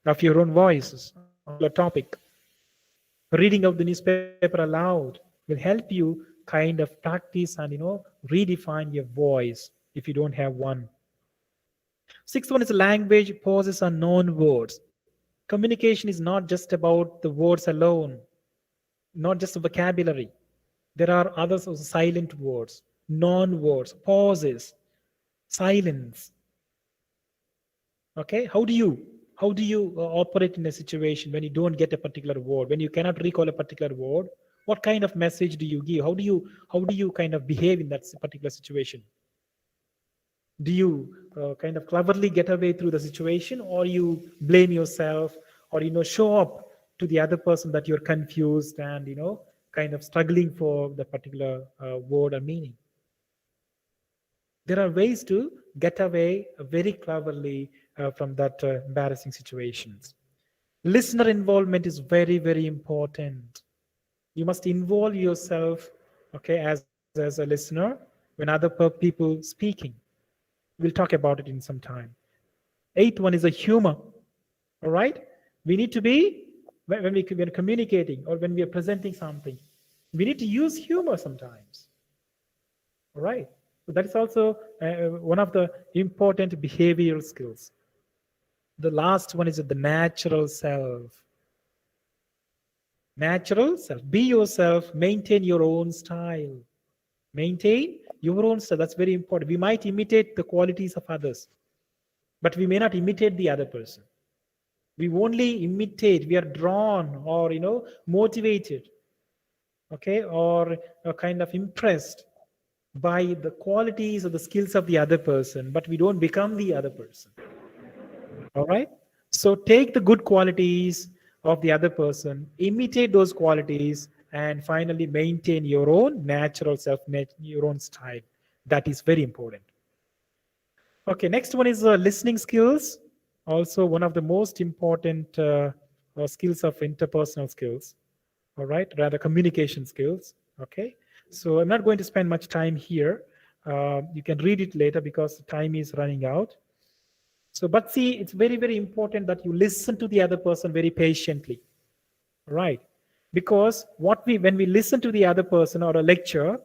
of your own voices on a particular topic. Reading of the newspaper aloud will help you kind of practice and redefine your voice if you don't have one. Sixth one is language, pauses, and known words. Communication is not just about the words alone, not just the vocabulary. There are others also silent words, non words, pauses, silence. Okay, how do you operate in a situation when you don't get a particular word, when you cannot recall a particular word? What kind of message do you give? How do you kind of behave in that particular situation? Do you kind of cleverly get away through the situation, or you blame yourself, or show up to the other person that you're confused and kind of struggling for the particular word or meaning? There are ways to get away very cleverly from that embarrassing situations. Listener involvement is very, very important. You must involve yourself, okay, as a listener when other people speaking. We'll talk about it in some time. Eighth one is a humor. All right, we need to be when we're communicating or when we are presenting something, we need to use humor sometimes. All right, so that is also one of the important behavioral skills. The last one is the natural self. Natural self. Be yourself. Maintain your own style. Maintain your own style. That's very important. We might imitate the qualities of others, but we may not imitate the other person. We only imitate. We are drawn or motivated, okay, or kind of impressed by the qualities or the skills of the other person, but we don't become the other person. All right. So take the good qualities of the other person, imitate those qualities, and finally maintain your own natural self, your own style. That is very important. Okay, next one is listening skills. Also, one of the most important skills of interpersonal skills. All right, rather communication skills. Okay, so I'm not going to spend much time here. You can read it later because time is running out. So, but see, it's very, very important that you listen to the other person very patiently, right? Because when we listen to the other person or a lecture,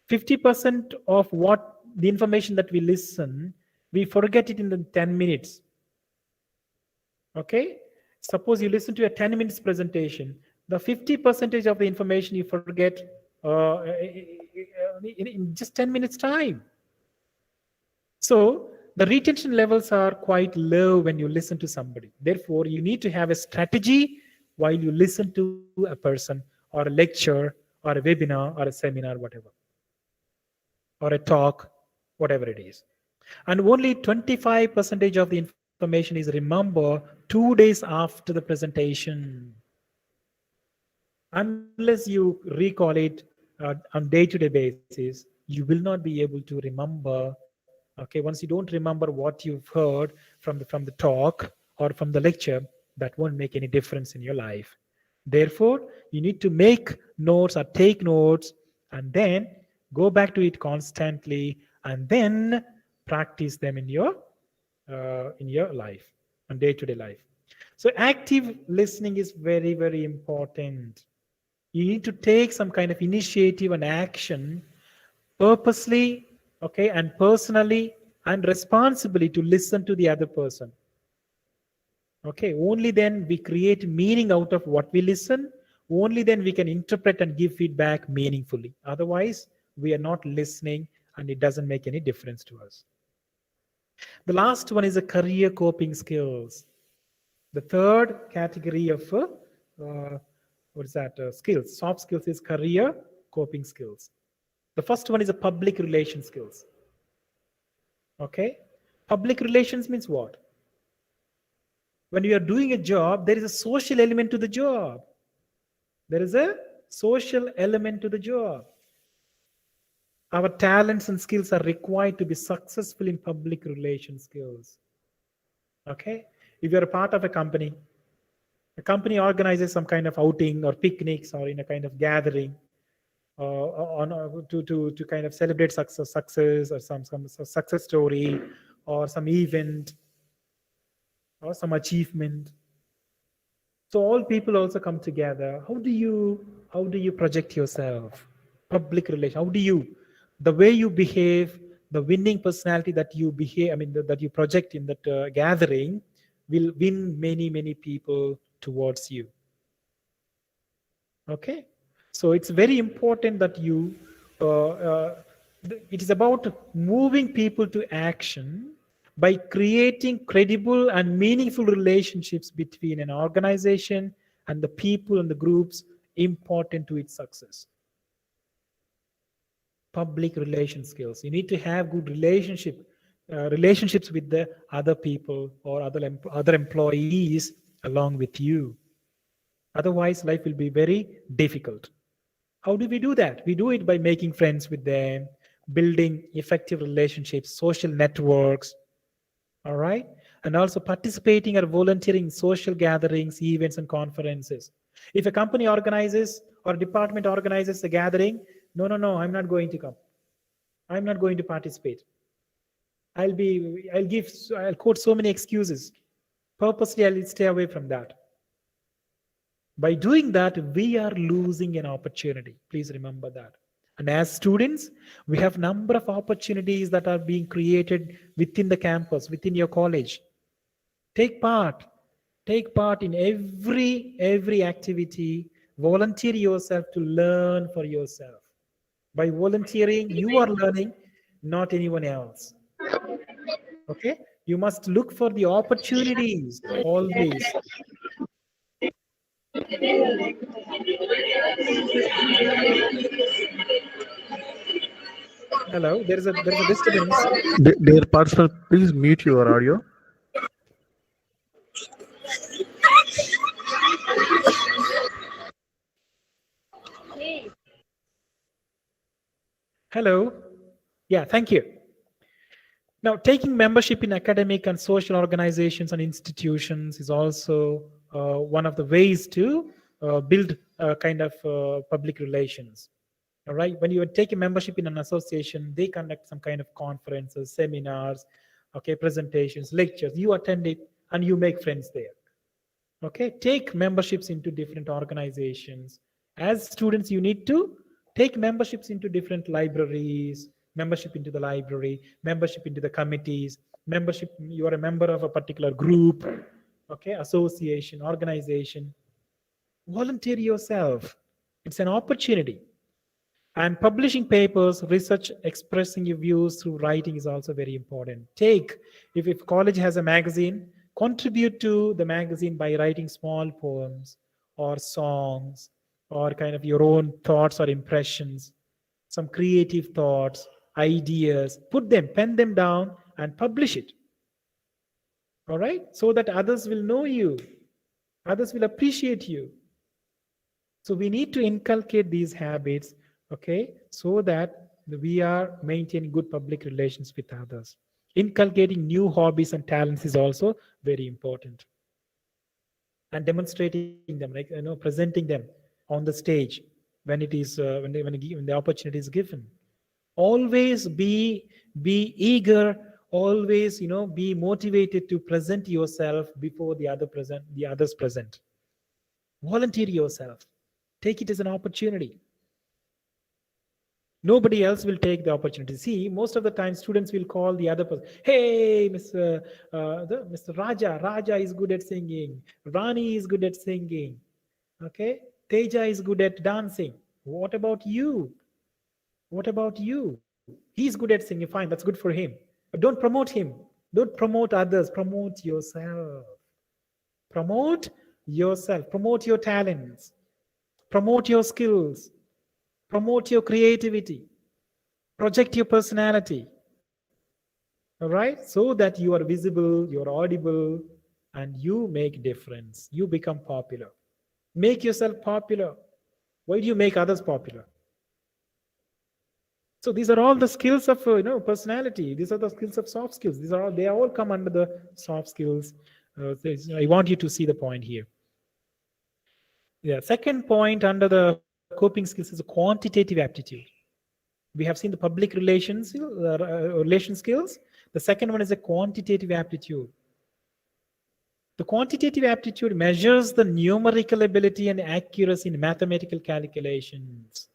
50% of what the information that we listen, we forget it in the 10 minutes. Okay? Suppose you listen to a 10 minutes presentation, the 50% of the information you forget in just 10 minutes time. So the retention levels are quite low when you listen to somebody. Therefore, you need to have a strategy while you listen to a person or a lecture or a webinar or a seminar, whatever, or a talk, whatever it is. And only 25% of the information is remembered 2 days after the presentation. Unless you recall it on day-to-day basis, you will not be able to remember. Okay, once you don't remember what you've heard from the talk or from the lecture, that won't make any difference in your life. Therefore, you need to make notes or take notes and then go back to it constantly and then practice them in your life, on day-to-day life. So active listening is very, very important. You need to take some kind of initiative and action purposely, okay, and personally and responsibly to listen to the other person. Okay, only then we create meaning out of what we listen. Only then we can interpret and give feedback meaningfully. Otherwise, we are not listening and it doesn't make any difference to us. The last one is a career coping skills. The third category of what is that? Skills, soft skills is career coping skills. The first one is a public relation skills. Okay, public relations means what? When you are doing a job, there is a social element to the job. There is a social element to the job. Our talents and skills are required to be successful in public relation skills. Okay, if you're a part of a company organizes some kind of outing or picnics or in a kind of gathering to kind of celebrate success or some success story or some event or some achievement. So all people also come together. How do you project yourself? Public relation. How do you, the way you behave, the winning personality that you behave, I mean that you project in that gathering, will win many people towards you. Okay, so it's very important that you. It is about moving people to action by creating credible and meaningful relationships between an organization and the people and the groups important to its success. Public relation skills. You need to have good relationships with the other people or other employees along with you. Otherwise, life will be very difficult. How do we do that? We do it by making friends with them, building effective relationships, social networks, all right? And also participating or volunteering in social gatherings, events, and conferences. If a company organizes or a department organizes a gathering, no, I'm not going to come. I'm not going to participate. I'll quote so many excuses. Purposely, I'll stay away from that. By doing that, we are losing an opportunity. Please remember that. And as students, we have number of opportunities that are being created within the campus, within your college. Take part. Take part in every activity. Volunteer yourself to learn for yourself. By volunteering, you are learning, not anyone else. Okay? You must look for the opportunities always. Hello, there is a disturbance. Dear participant, please mute your audio. Hello. Yeah, thank you. Now, taking membership in academic and social organizations and institutions is also one of the ways to build a kind of public relations. All right. When you take a membership in an association, they conduct some kind of conferences, seminars, okay, presentations, lectures. You attend it and you make friends there. Okay. Take memberships into different organizations. As students, you need to take memberships into different libraries, membership into the library, membership into the committees, membership, you are a member of a particular group, okay, association, organization. Volunteer yourself. It's an opportunity. And publishing papers, research, expressing your views through writing is also very important. If college has a magazine, contribute to the magazine by writing small poems or songs or kind of your own thoughts or impressions, some creative thoughts, ideas, pen them down and publish it. All right? So that others will know you, others will appreciate you. So we need to inculcate these habits, okay, so that we are maintaining good public relations with others. Inculcating new hobbies and talents is also very important. And demonstrating them, like presenting them on the stage when it is when the opportunity is given. Always be eager Always, be motivated to present yourself before the others present. Volunteer yourself. Take it as an opportunity. Nobody else will take the opportunity. See, most of the time, students will call the other person. Hey, Mr. Raja is good at singing. Rani is good at singing. Okay, Teja is good at dancing. What about you? What about you? He's good at singing. Fine, that's good for him. But don't promote him. Don't promote others. Promote yourself. Promote yourself. Promote your talents. Promote your skills. Promote your creativity. Project your personality. All right? So that you are visible, you're audible, and you make difference. You become popular. Make yourself popular. Why do you make others popular? So these are all the skills of personality. These are the skills of soft skills. They all come under the soft skills. I want you to see the point here. Yeah. Second point under the coping skills is quantitative aptitude. We have seen the public relation skills. The second one is a quantitative aptitude. The quantitative aptitude measures the numerical ability and accuracy in mathematical calculations.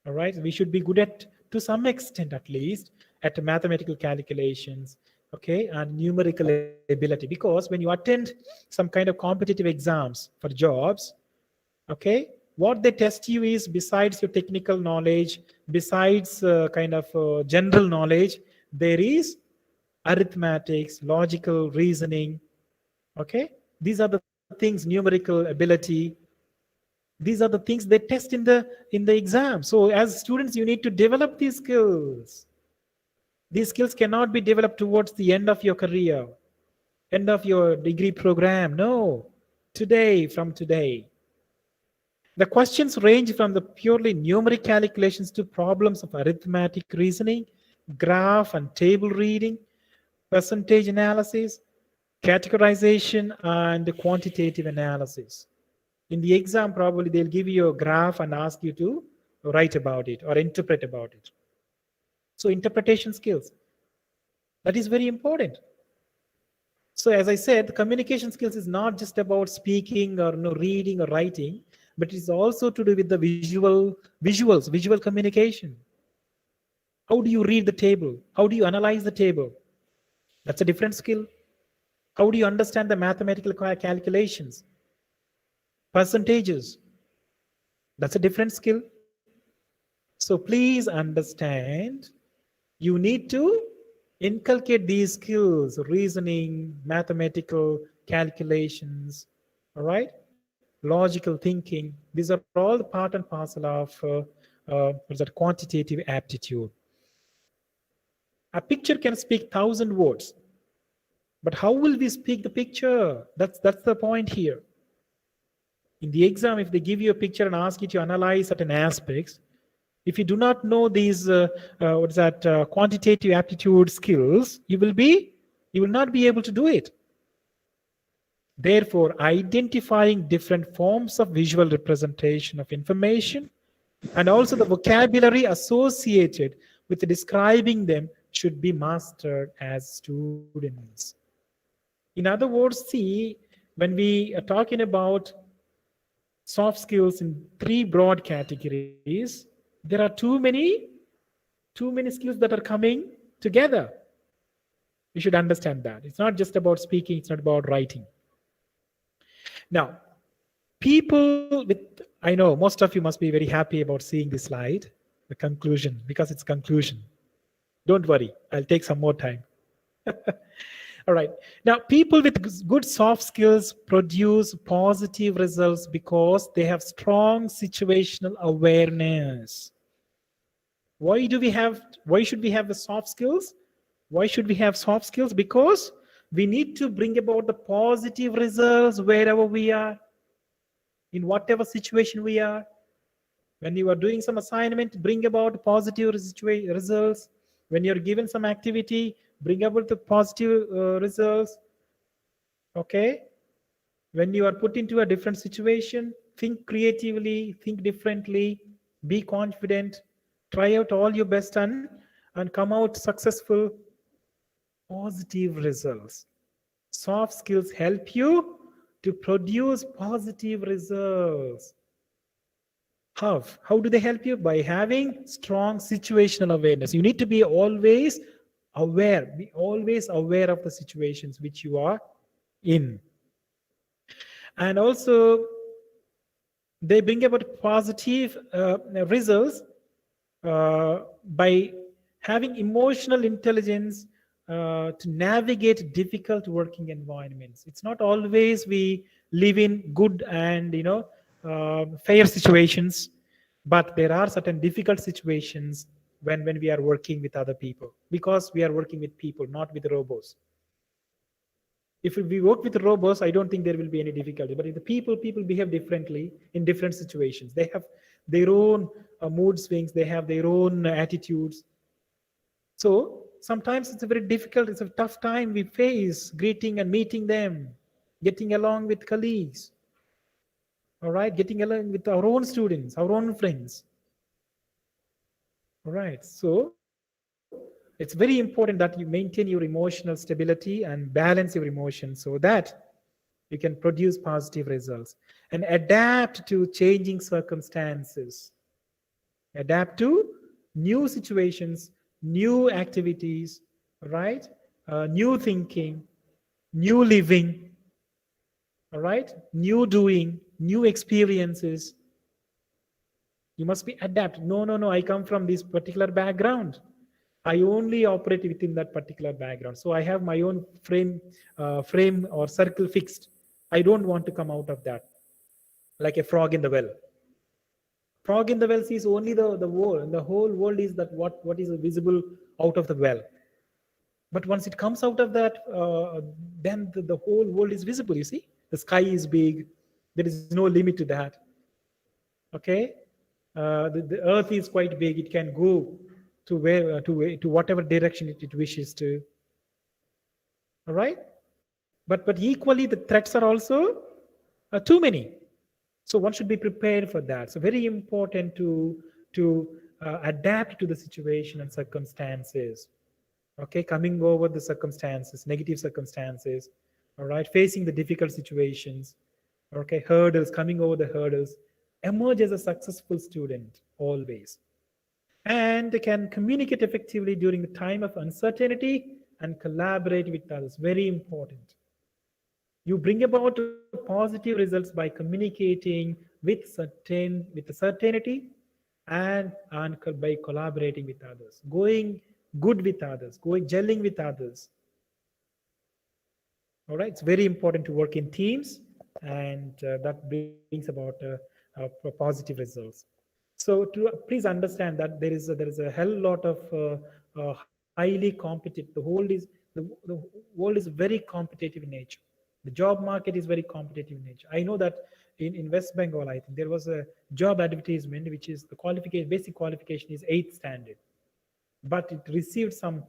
All right, we should be good at, to some extent at least, at mathematical calculations, okay, and numerical ability. Because when you attend some kind of competitive exams for jobs, okay, what they test you is, besides your technical knowledge, besides general knowledge, there is arithmetics, logical reasoning, okay. These are the things, numerical ability. These are the things they test in the exam. So as students, you need to develop these skills. These skills cannot be developed towards the end of your career, end of your degree program. No, from today. The questions range from the purely numeric calculations to problems of arithmetic reasoning, graph and table reading, percentage analysis, categorization, and quantitative analysis. In the exam, probably they'll give you a graph and ask you to write about it or interpret about it. So interpretation skills, that is very important. So as I said, the communication skills is not just about speaking or reading or writing, but it's also to do with the visual communication. How do you read the table? How do you analyze the table? That's a different skill. How do you understand the mathematical calculations? Percentages. That's a different skill. So please understand, you need to inculcate these skills, reasoning, mathematical calculations, all right? Logical thinking. These are all the part and parcel of quantitative aptitude. A picture can speak 1,000 words, but how will we speak the picture? That's the point here. In the exam, if they give you a picture and ask you to analyze certain aspects, if you do not know these quantitative aptitude skills, you will not be able to do it. Therefore, identifying different forms of visual representation of information and also the vocabulary associated with describing them should be mastered as students. In other words, see, when we are talking about soft skills in three broad categories, there are too many skills that are coming together. You should understand that. It's not just about speaking, it's not about writing. Now, I know most of you must be very happy about seeing this slide, the conclusion, because it's conclusion. Don't worry, I'll take some more time. All right. Now, people with good soft skills produce positive results because they have strong situational awareness. Why should we have the soft skills? Why should we have soft skills? Because we need to bring about the positive results wherever we are, in whatever situation we are. When you are doing some assignment, bring about positive results. When you're given some activity, bring about the positive results. Okay? When you are put into a different situation, think creatively, think differently, be confident, try out all your best and come out successful. positive results. Soft skills help you to produce positive results. How do they help you? By having strong situational awareness. You need to be always aware of the situations which you are in. And also, they bring about positive results by having emotional intelligence to navigate difficult working environments. It's not always we live in good and fair situations, but there are certain difficult situations when we are working with other people, because we are working with people, not with robots. If we work with robots, I don't think there will be any difficulty. But if the people behave differently in different situations. They have their own mood swings. They have their own attitudes. So sometimes it's a very difficult, it's a tough time we face greeting and meeting them, getting along with colleagues. All right, getting along with our own students, our own friends. All right. So it's very important that you maintain your emotional stability and balance your emotions so that you can produce positive results and adapt to changing circumstances, adapt to new situations, new activities, right? New thinking, new living, all right? New doing, new experiences. You must be adapt. No, I come from this particular background. I only operate within that particular background. So I have my own frame or circle fixed. I don't want to come out of that like a frog in the well. Frog in the well sees only the world. The whole world is that what is visible out of the well. But once it comes out of that, then the whole world is visible. You see, the sky is big. There is no limit to that. Okay, the earth is quite big. It can go to to whatever direction it wishes to. All right, but equally the threats are also too many. So one should be prepared for that. So very important to adapt to the situation and circumstances. Okay, coming over the circumstances, negative circumstances. All right, facing the difficult situations. Okay, hurdles, coming over the hurdles. Emerge as a successful student always, and can communicate effectively during the time of uncertainty and collaborate with others. Very important. You bring about positive results by communicating with a certainty and by collaborating with others, going good with others, going gelling with others. All right, it's very important to work in teams, and that brings about positive results. So please understand that there is a hell lot of highly competitive. The world is very competitive in nature. The job market is very competitive in nature. I know that in West Bengal, I think there was a job advertisement which is the qualification, basic qualification is 8th standard, but it received some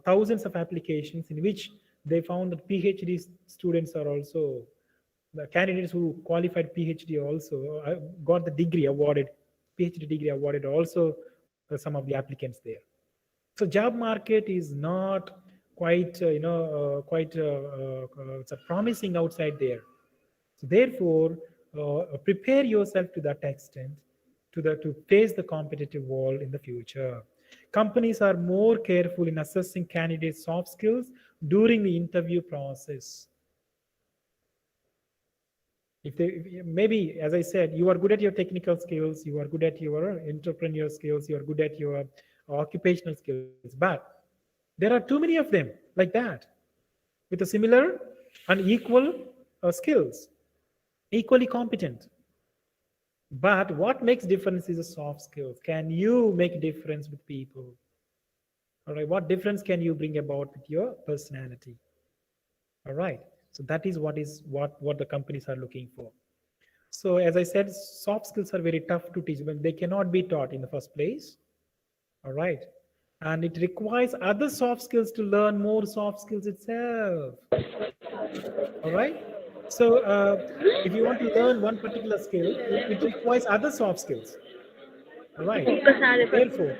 thousands of applications in which they found that PhD students are also the candidates who qualified PhD also got the degree awarded, PhD degree awarded also some of the applicants there. So job market is not quite quite promising outside there. So therefore, prepare yourself to that extent to face the competitive world in the future. Companies are more careful in assessing candidates' soft skills during the interview process. Maybe, as I said, you are good at your technical skills, you are good at your entrepreneur skills, you are good at your occupational skills, but there are too many of them like that with a similar and equal skills, equally competent. But what makes difference is a soft skills. Can you make difference with people? All right, what difference can you bring about with your personality? All right, so that is what the companies are looking for. So as I said, soft skills are very tough to teach, but they cannot be taught in the first place. All right, and it requires other soft skills to learn more soft skills itself. All right, so if you want to learn one particular skill, it requires other soft skills. All right, therefore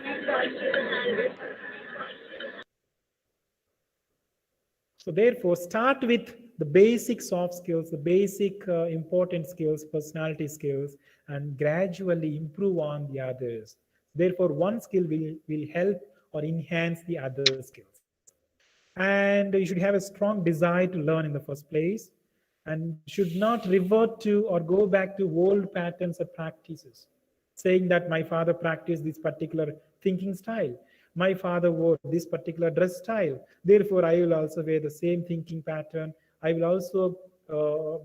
So therefore, start with the basic soft skills, the basic important skills, personality skills, and gradually improve on the others. Therefore, one skill will help or enhance the other skills. And you should have a strong desire to learn in the first place and should not revert to or go back to old patterns or practices, saying that my father practiced this particular thinking style, my father wore this particular dress style, therefore I will also wear the same thinking pattern, I will also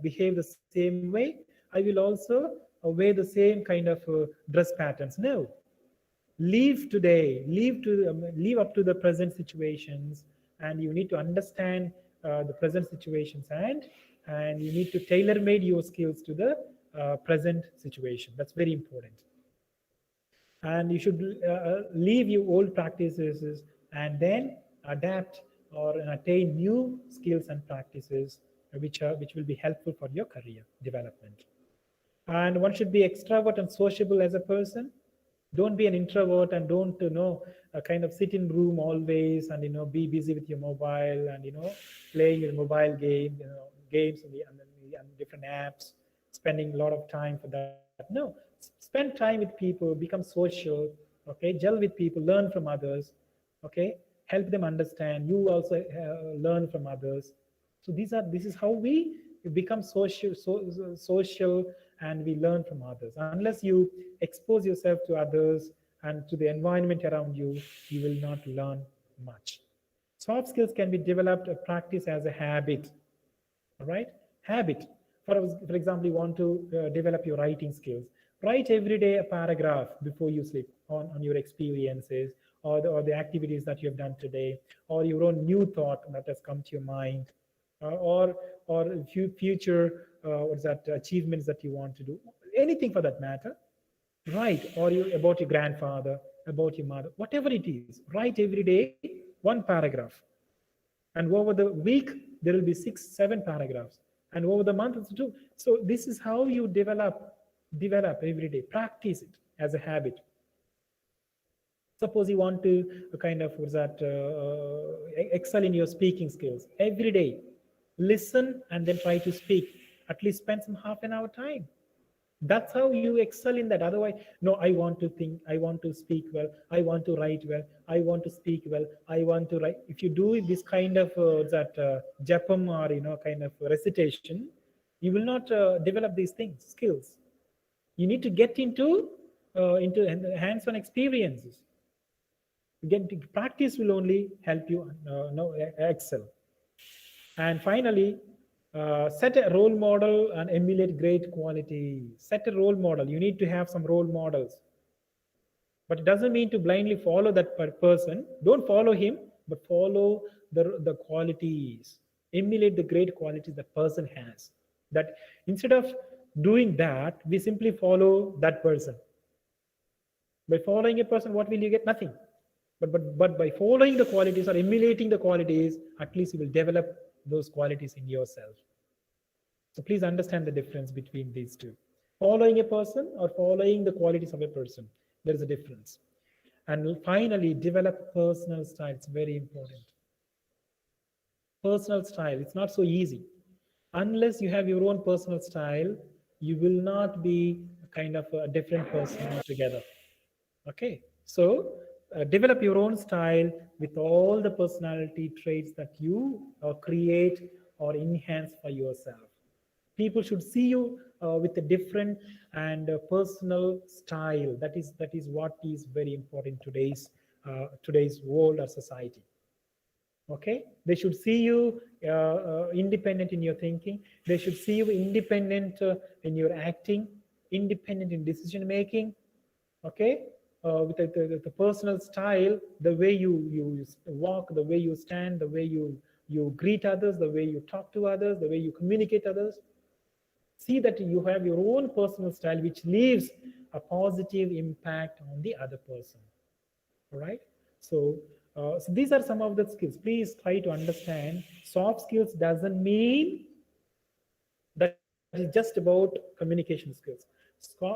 behave the same way, I will also wear the same kind of dress patterns. No, live today, live up to the present situations, and you need to understand the present situations, and you need to tailor made your skills to the present situation. That's very important. And you should leave your old practices and then adapt or attain new skills and practices which will be helpful for your career development. And one should be extrovert and sociable as a person. Don't be an introvert and don't kind of sit in room always and be busy with your mobile and playing your mobile game, games and different apps, spending a lot of time for that. No, spend time with people, become social, okay, gel with people, learn from others, okay, help them understand, you also learn from others. So this is how we become social, and we learn from others. Unless you expose yourself to others and to the environment around you, you will not learn much. Soft skills can be developed or practiced as a habit. All right, habit. For example, you want to develop your writing skills. Write every day a paragraph before you sleep on your experiences, or the activities that you have done today, or your own new thought that has come to your mind, or future what's that achievements that you want to do, anything for that matter. Write, or you about your grandfather, about your mother, whatever it is. Write every day one paragraph, and over the week there will be 6 7 paragraphs, and over the month it's two. So this is how you develop every day. Practice it as a habit. Suppose you want to kind of what's that excel in your speaking skills. Every day listen and then try to speak. At least spend some half an hour time. That's how you excel in that. Otherwise, no, I want to think, I want to speak well, I want to write well, I want to speak well, I want to write. If you do this kind of that japam, or kind of recitation, you will not develop these things, skills. You need to get into hands-on experiences. Get practice will only help you excel. And finally, set a role model and emulate great quality. Set a role model. You need to have some role models. But it doesn't mean to blindly follow that person. Don't follow him, but follow the qualities. Emulate the great qualities that person has. That instead of doing that, we simply follow that person. By following a person, what will you get? Nothing. But by following the qualities or emulating the qualities, at least you will develop those qualities in yourself. So please understand the difference between these two. Following a person or following the qualities of a person. There is a difference. And finally, develop personal style. It's very important. Personal style. It's not so easy. Unless you have your own personal style, you will not be kind of a different person altogether. Okay, so develop your own style with all the personality traits that you create or enhance for yourself. People should see you with a different and personal style. That is what is very important today's world or society. Okay, they should see you independent in your thinking. They should see you independent in your acting, independent in decision making. Okay, with the personal style, the way you walk, the way you stand, the way you greet others, the way you talk to others, the way you communicate others. See that you have your own personal style which leaves a positive impact on the other person. All right, so these are some of the skills. Please try to understand, soft skills doesn't mean that is just about communication skills.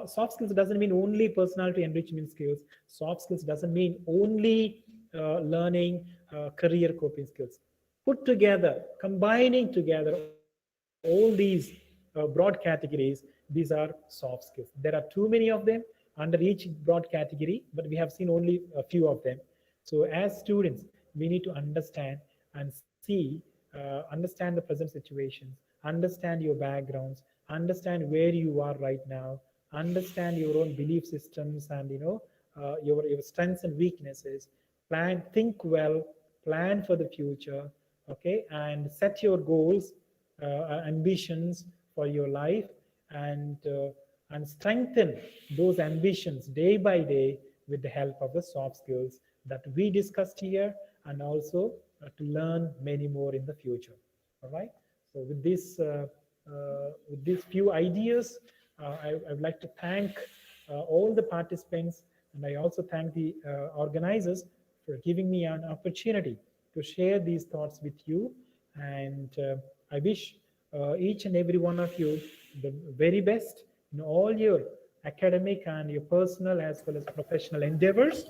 Soft skills doesn't mean only personality enrichment skills. Soft skills doesn't mean only learning career coping skills. put together, combining together all these broad categories, these are soft skills. There are too many of them under each broad category, but we have seen only a few of them. So as students, we need to understand and see, understand the present situations, understand your backgrounds, understand where you are right now, understand your own belief systems and your strengths and weaknesses. Think well, plan for the future, okay, and set your goals, ambitions for your life, and strengthen those ambitions day by day with the help of the soft skills that we discussed here, and also to learn many more in the future. All right. So with these few ideas, I would like to thank all the participants, and I also thank the organizers for giving me an opportunity to share these thoughts with you. And I wish each and every one of you the very best in all your academic and your personal as well as professional endeavors.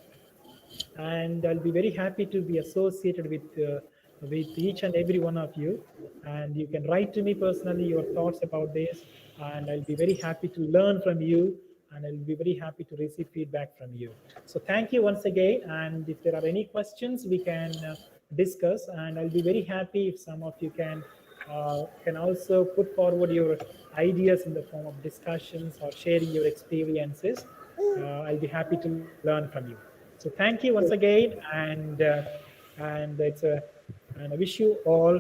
And I'll be very happy to be associated with each and every one of you. And you can write to me personally your thoughts about this, and I'll be very happy to learn from you, and I'll be very happy to receive feedback from you. So thank you once again, and if there are any questions, we can discuss, and I'll be very happy if some of you can also put forward your ideas in the form of discussions or sharing your experiences. I'll be happy to learn from you. So thank you once again, and I wish you all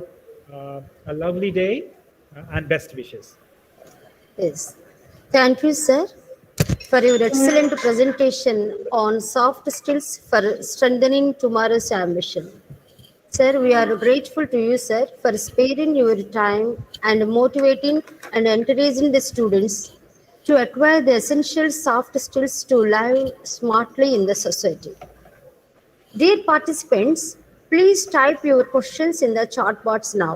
a lovely day and best wishes. Yes. Thank you, sir, for your excellent presentation on soft skills for strengthening tomorrow's ambition. Sir, we are grateful to you, sir, for sparing your time and motivating and encouraging the students to acquire the essential soft skills to live smartly in the society. Dear participants, please type your questions in the chat box now.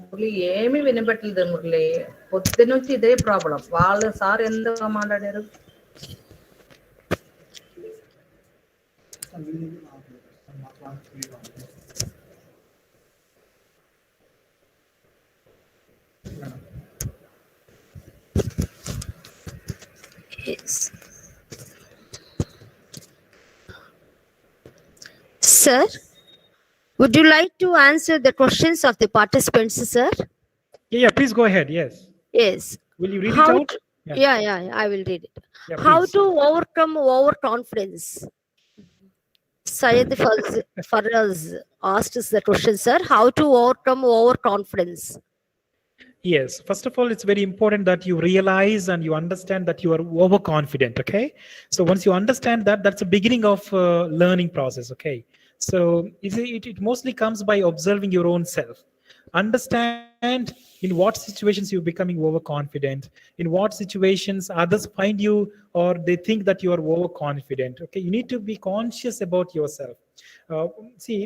Murali ఏమి వినబట్టలేదు మురళి, పొద్దునుంచి ఇదే problem. వాళ్ళు sir ఎందుకు మాట్లాడారు? Yes. Sir, would you like to answer the questions of the participants, sir? Yeah, please go ahead. Yes. Yes. Will you read How it out? to- yeah, I will read it. Yeah, How please. to overcome overconfidence? Syed Faraz asked us the question, sir. How to overcome overconfidence? Yes. First of all, it's very important that you realize and you understand that you are overconfident. Okay. So once you understand that, that's the beginning of learning process. Okay. So it mostly comes by observing your own self. Understand in what situations you're becoming overconfident, in what situations others find you or they think that you are overconfident. Okay. You need to be conscious about yourself. See,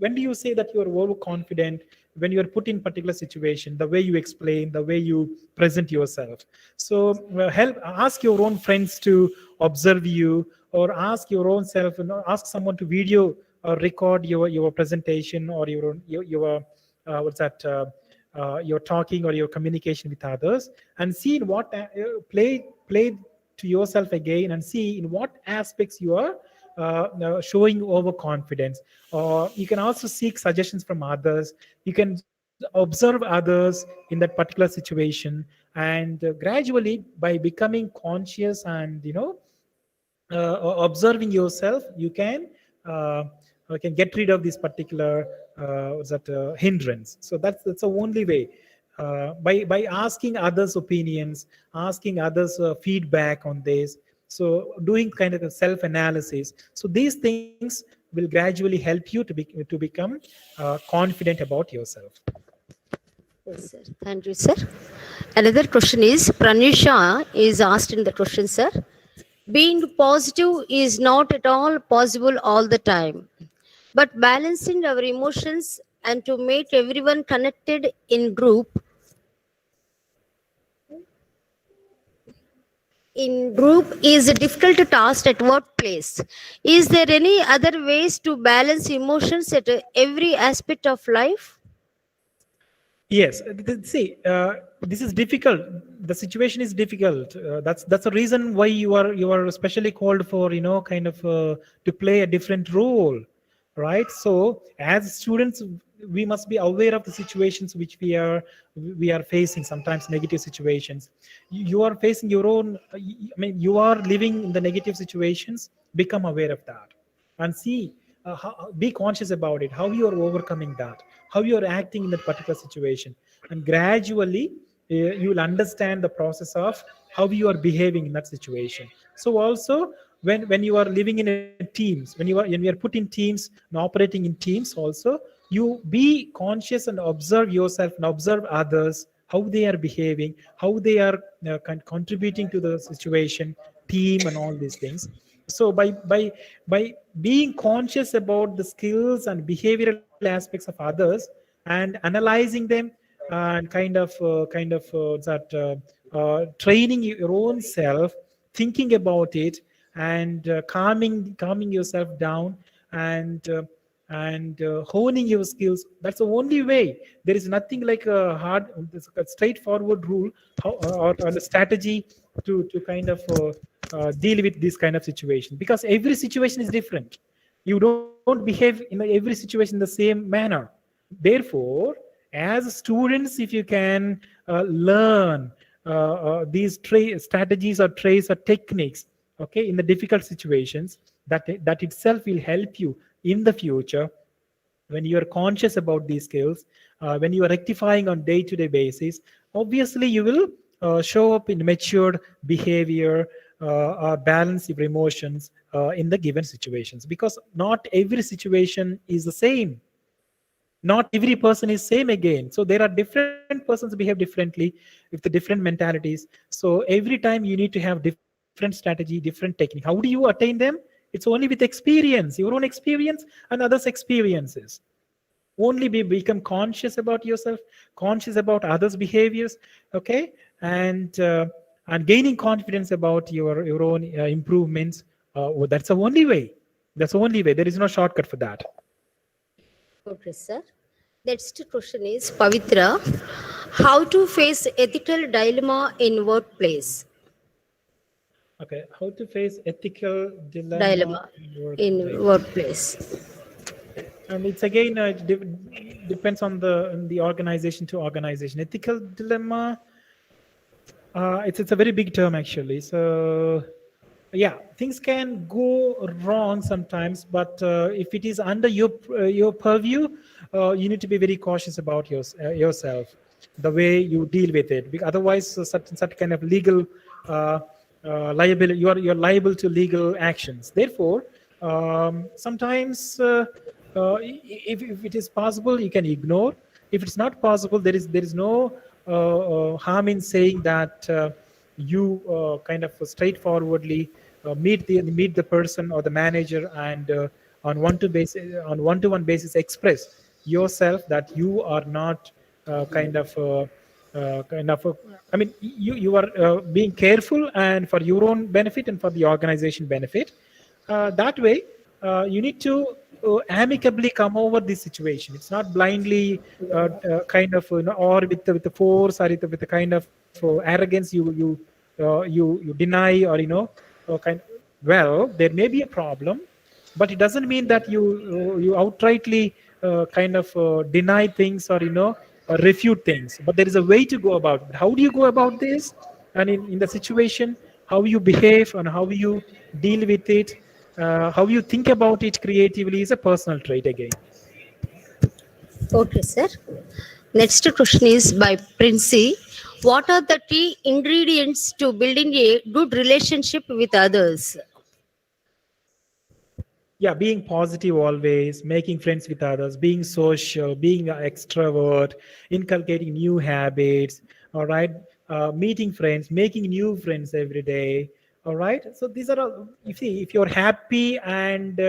when do you say that you are overconfident? When you are put in particular situation, the way you explain, the way you present yourself. So ask your own friends to observe you, or ask your own self, ask someone to video or record your presentation, or your what's that your talking or your communication with others, and see in what play to yourself again, and see in what aspects you are showing overconfidence. Or you can also seek suggestions from others. You can observe others in that particular situation, and gradually, by becoming conscious and observing yourself, you can get rid of this particular hindrance. So that's the only way, by asking others opinions, asking others feedback on this. So doing kind of a self analysis. So these things will gradually help you to become confident about yourself. Yes, sir. Thank you, sir. Another question is, Pranusha is asked in the question, sir. Being positive is not at all possible all the time, but balancing our emotions and to make everyone connected in group in group is a difficult task at workplace. Is there any other ways to balance emotions at every aspect of life? Yes, see, this is difficult. The situation is difficult. That's the reason why you are specially called for, kind of to play a different role, right? So as students, we must be aware of the situations which we are facing. Sometimes negative situations. You are facing your own. I mean, you are living in the negative situations. Become aware of that and see, be conscious about it, how you are overcoming that, how you are acting in that particular situation, and gradually you will understand the process of how you are behaving in that situation. So also, when you are living in a teams, when you are put in teams and operating in teams also, you be conscious and observe yourself and observe others, how they are behaving, how they are contributing to the situation, team, and all these things. So by being conscious about the skills and behavioral aspects of others and analyzing them, and training your own self, thinking about it, and calming yourself down, and honing your skills. That's the only way. There is nothing like a straightforward rule, or the strategy to deal with this kind of situation, because every situation is different. You don't behave in every situation in the same manner. Therefore, as students, if you can learn these strategies or traits or techniques, okay, in the difficult situations, that itself will help you in the future. When you are conscious about these skills, when you are rectifying on day-to-day basis, obviously you will show up in matured behavior, balance your emotions in the given situations, because not every situation is the same. Not every person is same again. So there are different persons behave differently with the different mentalities. So every time you need to have different strategy, different technique. How do you attain them? It's only with experience, your own experience and others experiences. Only become conscious about yourself, conscious about others behaviors, okay, and gaining confidence about your own improvements. That's the only way. That's the only way. There is no shortcut for that. Okay, sir. Next question is Pavitra. How to face ethical dilemma in workplace? Okay, how to face ethical dilemma Dilemma in in workplace. workplace. And it's again, depends on the organization to organization. Ethical dilemma, it's a very big term actually. So yeah, things can go wrong sometimes, but if it is under your purview, you need to be very cautious about yourself, the way you deal with it, because otherwise such kind of legal liability, you're liable to legal actions. Therefore, sometimes if it is possible, you can ignore. If it's not possible, there is no harm in saying that you kind of straightforwardly meet the person or the manager, and on one-to-one basis express yourself that you are not I mean, you are being careful and for your own benefit and for the organization benefit. That way, you need to amicably come over this situation. It's not blindly or with the force, or with the kind of arrogance you deny, or well, there may be a problem, but it doesn't mean that you outrightly deny things, or refute things. But there is a way to go about it. How do you go about this? And in the situation, how you behave and how you deal with it, how you think about it creatively is a personal trait again. Okay, sir. Next question is by Princey. What are the key ingredients to building a good relationship with others? Yeah, being positive always, making friends with others, being social, being an extrovert, inculcating new habits, all right, meeting friends, making new friends every day, all right. So these are all, if you're happy and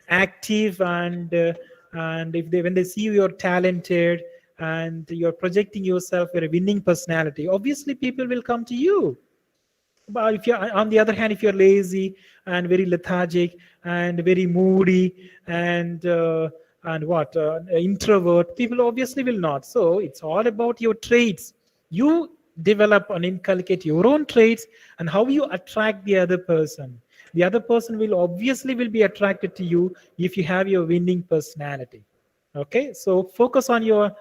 active, and if when they see you, you're talented, and you're projecting yourself, you're a winning personality, obviously people will come to you. But if you're on the other hand, if you're lazy and very lethargic and very moody and what introvert, people obviously will not. So it's all about your traits. You develop and inculcate your own traits and how you attract the other person. The other person will obviously will be attracted to you if you have your winning personality. Okay, so focus on your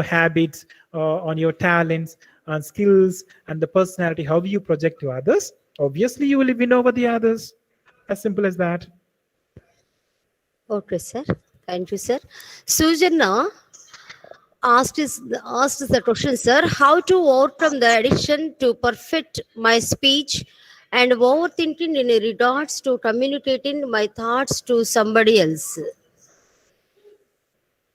habits, on your talents and skills and the personality, how you project to others. Obviously you will win over the others, as simple as that. Okay, sir. Thank you, sir. Sujana asked the question, sir, how to overcome the addiction to perfect my speech and overthinking in regards to communicating my thoughts to somebody else.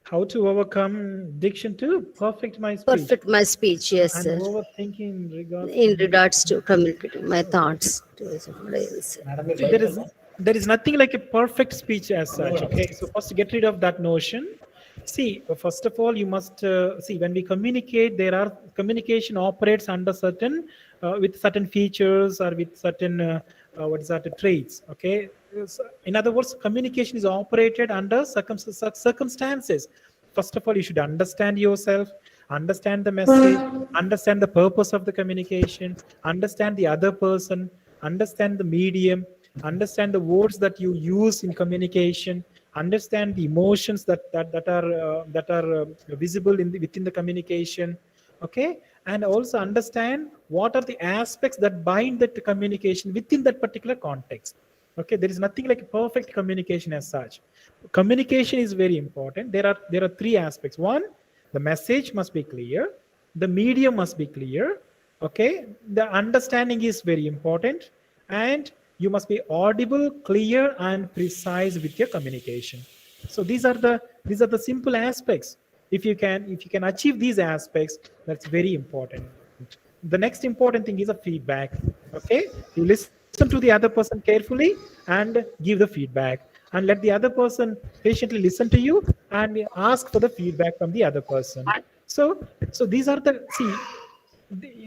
How to overcome addiction to perfect my speech Perfect my speech, yes, and sir. overthinking in regards In regards to communicating my thoughts to somebody else. See, there is nothing like a perfect speech as such. Okay, so first get rid of that notion. See, first of all, you must see when we communicate, there are communication operates under certain with certain features or with certain what is that traits. Okay, so in other words, communication is operated under circumstances. First of all, you should understand yourself, understand the message, understand the purpose of the communication, understand the other person, understand the medium, understand the words that you use in communication, understand the emotions that are visible within the communication. Okay, and also understand what are the aspects that bind that communication within that particular context. Okay, there is nothing like a perfect communication as such. Communication is very important. There are three aspects. One, the message must be clear, the medium must be clear. Okay, the understanding is very important, and you must be audible, clear and precise with your communication. So these are the simple aspects. If you can achieve these aspects, that's very important. The next important thing is a feedback. Okay, you listen to the other person carefully and give the feedback, and let the other person patiently listen to you and ask for the feedback from the other person. So these are the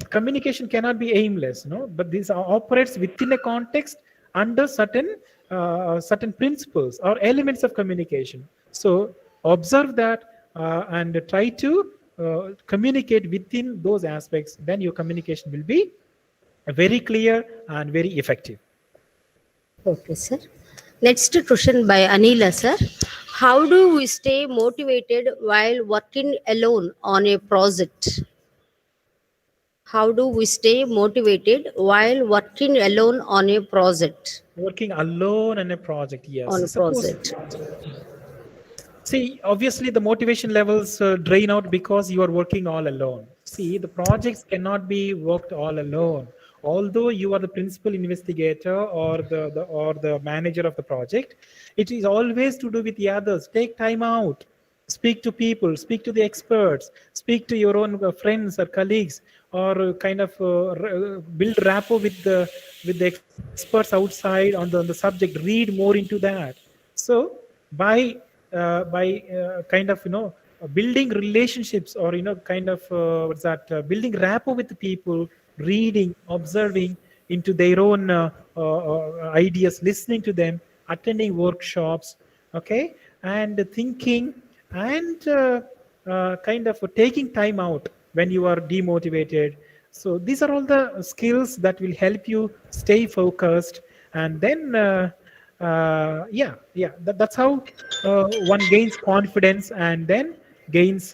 communication cannot be aimless, no, but this operates within a context under certain principles or elements of communication. So observe that and try to communicate within those aspects, then your communication will be very clear and very effective. Okay, sir. Next question by Anila, sir. How do we stay motivated while working alone on a project? How do we stay motivated while working alone on a project? Working alone on a project, On a yes. Suppose, project. see, obviously the motivation levels drain out because you are working all alone. See, the projects cannot be worked all alone. Although you are the principal investigator or the manager of the project, it is always to do with the others. Take time out, speak to people, speak to the experts, speak to your own friends or colleagues, or kind of build rapport with the experts outside on the subject. Read more into that. So by kind of building relationships, or kind of what's that building rapport with the people, reading, observing into their own ideas, listening to them, attending workshops, okay, and thinking, and kind of taking time out when you are demotivated. So these are all the skills that will help you stay focused, and then that's how one gains confidence and then gains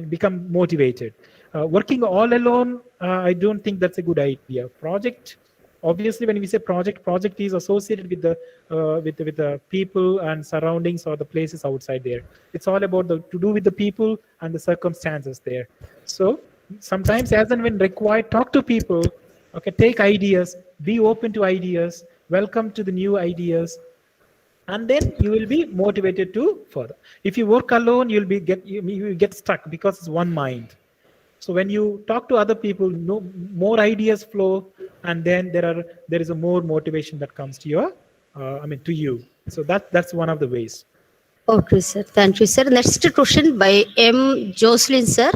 become motivated. Working all alone, I don't think that's a good idea. Project, obviously when we say project is associated with the people and surroundings or the places outside there. It's all about to do with the people and the circumstances there. So sometimes, as and when required, talk to people. Okay, take ideas, be open to ideas, welcome to the new ideas, and then you will be motivated to further. If you work alone, you will get stuck because it's one mind. So when you talk to other people, more ideas flow, and then there is a more motivation that comes to to you. So that's one of the ways. Okay, sir. Thank you, sir. Next question by M. Jocelyn, sir.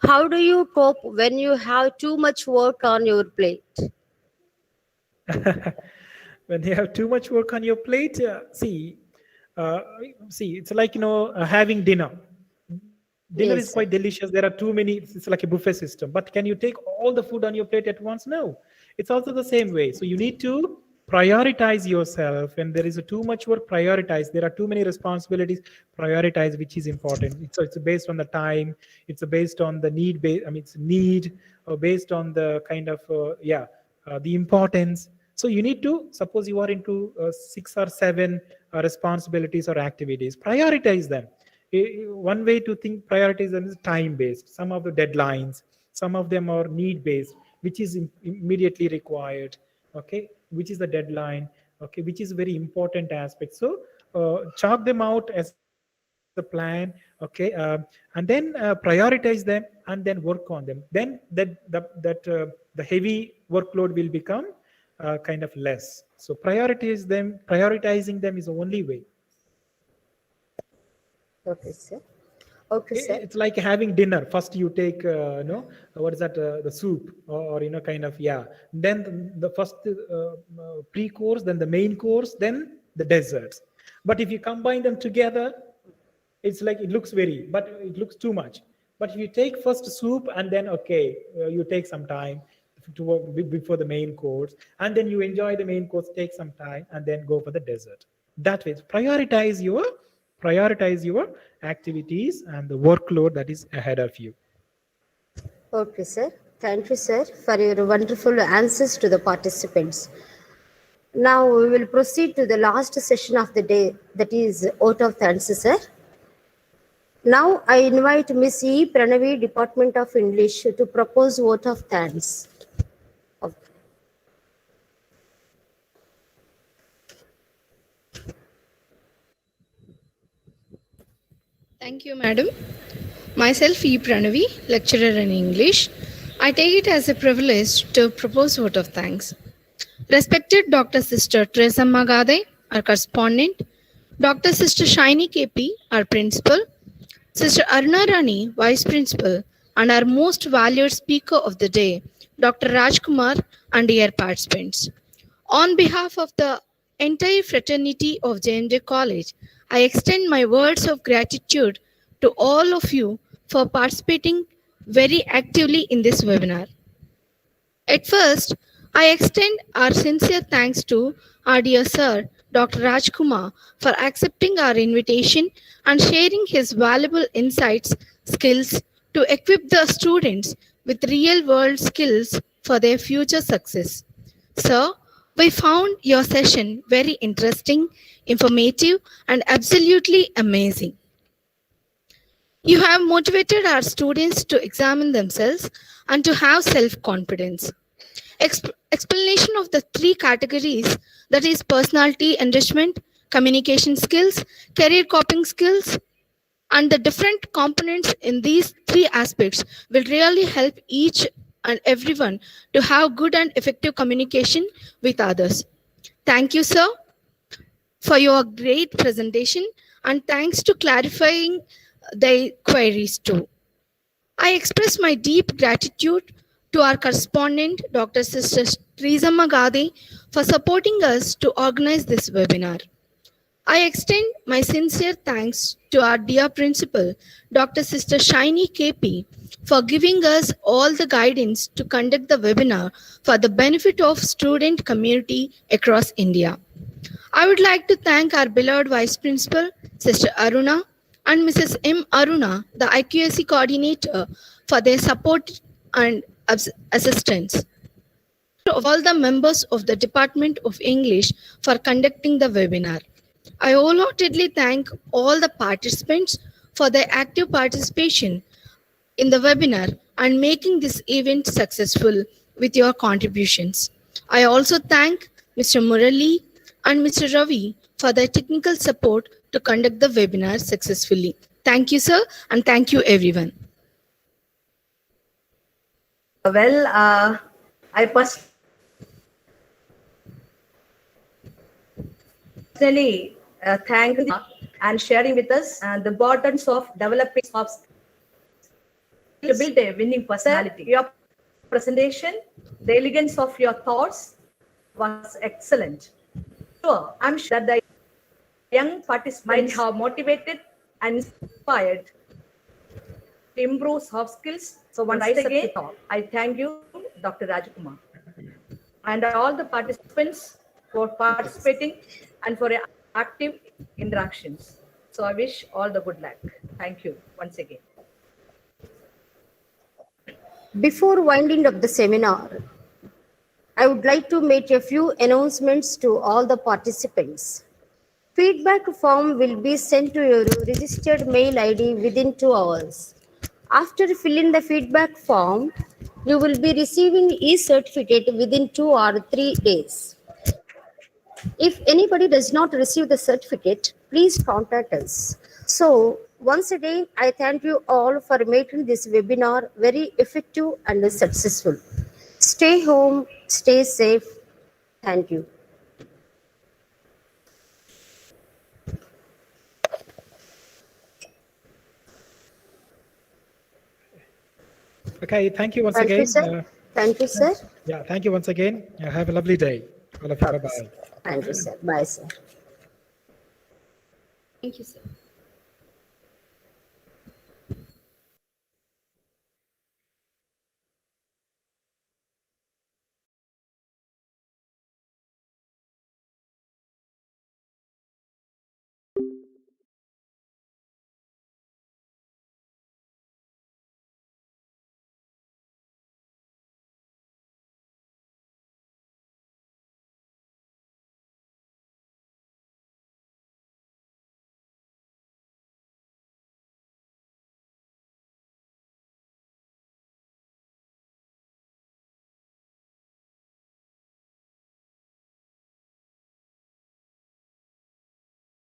How do you cope when you have too much work on your plate? When you have too much work on your plate, uh, it's like having dinner. Dinner is Yes, sir. quite delicious. There are too many. It's like a buffet system. But can you take all the food on your plate at once? No. It's also the same way. So you need to prioritize yourself. And there is too much work. Prioritize. There are too many responsibilities. Prioritize which is important. So it's based on the time. It's based on the need. It's need, based on the kind of the importance. So you need to, suppose you are into 6 or 7 responsibilities or activities, prioritize them. One way to think priorities is time based. Some of the deadlines, some of them are need based, which is immediately required. Okay, which is the deadline. Okay, which is very important aspect. So chalk them out as a plan. Okay, and then prioritize them and then work on them. Then the heavy workload will become kind of less. So prioritizing them is the only way. Okay, sir. Okay, sir. It's like having dinner. First you take what is that, the soup, or kind of, yeah, then the first pre-course, then the main course, then the desserts. But if you combine them together, it's like it looks too much. But if you take first soup and then, okay, you take some time before the main course, and then you enjoy the main course, take some time, and then go for the dessert. That way, prioritize your activities and the workload that is ahead of you. Okay, sir. Thank you, sir, for your wonderful answers to the participants. Now we will proceed to the last session of the day, that is vote of thanks, sir. Now I invite Miss E. Pranavi, Department of English, to propose vote of thanks. Thank you, madam. Myself, E. Pranavi, lecturer in English. I take it as a privilege to propose vote of thanks. Respected Dr. Sister Teresa Magade, our correspondent, Dr. Sister Shiny KP, our principal, Sister Aruna Rani, vice principal, and our most valued speaker of the day, Dr. Rajkumar, and dear participants. On behalf of the entire fraternity of JNJ College, I extend my words of gratitude to all of you for participating very actively in this webinar. At first, I extend our sincere thanks to our dear sir, Dr. Rajkumar, for accepting our invitation and sharing his valuable insights, skills to equip the students with real-world skills for their future success. Sir, we found your session very interesting, informative, and absolutely amazing. You have motivated our students to examine themselves and to have self-confidence. Explanation of the 3 categories, that is personality enrichment, communication skills, career coping skills, and the different components in these 3 aspects will really help each and everyone to have good and effective communication with others. Thank you, sir, for your great presentation, and thanks to clarifying the queries too. I express my deep gratitude to our correspondent, Dr. Sister Teresa Magade, for supporting us to organize this webinar. I extend my sincere thanks to our dear principal, Dr. Sister Shiny KP, for giving us all the guidance to conduct the webinar for the benefit of student community across India. I would like to thank our beloved Vice Principal, Sister Aruna, and Mrs. M. Aruna, the IQAC coordinator, for their support and assistance. To all the members of the Department of English for conducting the webinar. I wholeheartedly thank all the participants for their active participation in the webinar and making this event successful with your contributions. I also thank Mr. Murali and Mr. Ravi for their technical support to conduct the webinar successfully. Thank you, sir, and thank you, everyone. Well, I personally thank you and sharing with us the importance of developing soft skills to build a winning personality. Your presentation, the elegance of your thoughts, was excellent. Sure, I'm sure that the young participants have motivated and inspired to improve soft skills. So once again, I thank you, Dr. Rajkumar, and all the participants for participating and for active interactions. So I wish all the good luck. Thank you once again. Before winding up the seminar, I would like to make a few announcements to all the participants. Feedback form will be sent to your registered mail ID within 2 hours. After filling the feedback form, you will be receiving e-certificate within 2 or 3 days. If anybody does not receive the certificate, please contact us. So, once again, I thank you all for making this webinar very effective and successful. Stay home, stay safe. Thank you. Okay, thank you once Thank again. you, sir. Thank you, sir. Yeah, thank you once again. Have a lovely day. All of you, bye-bye. Thank you, sir. Bye, sir. Thank you, sir.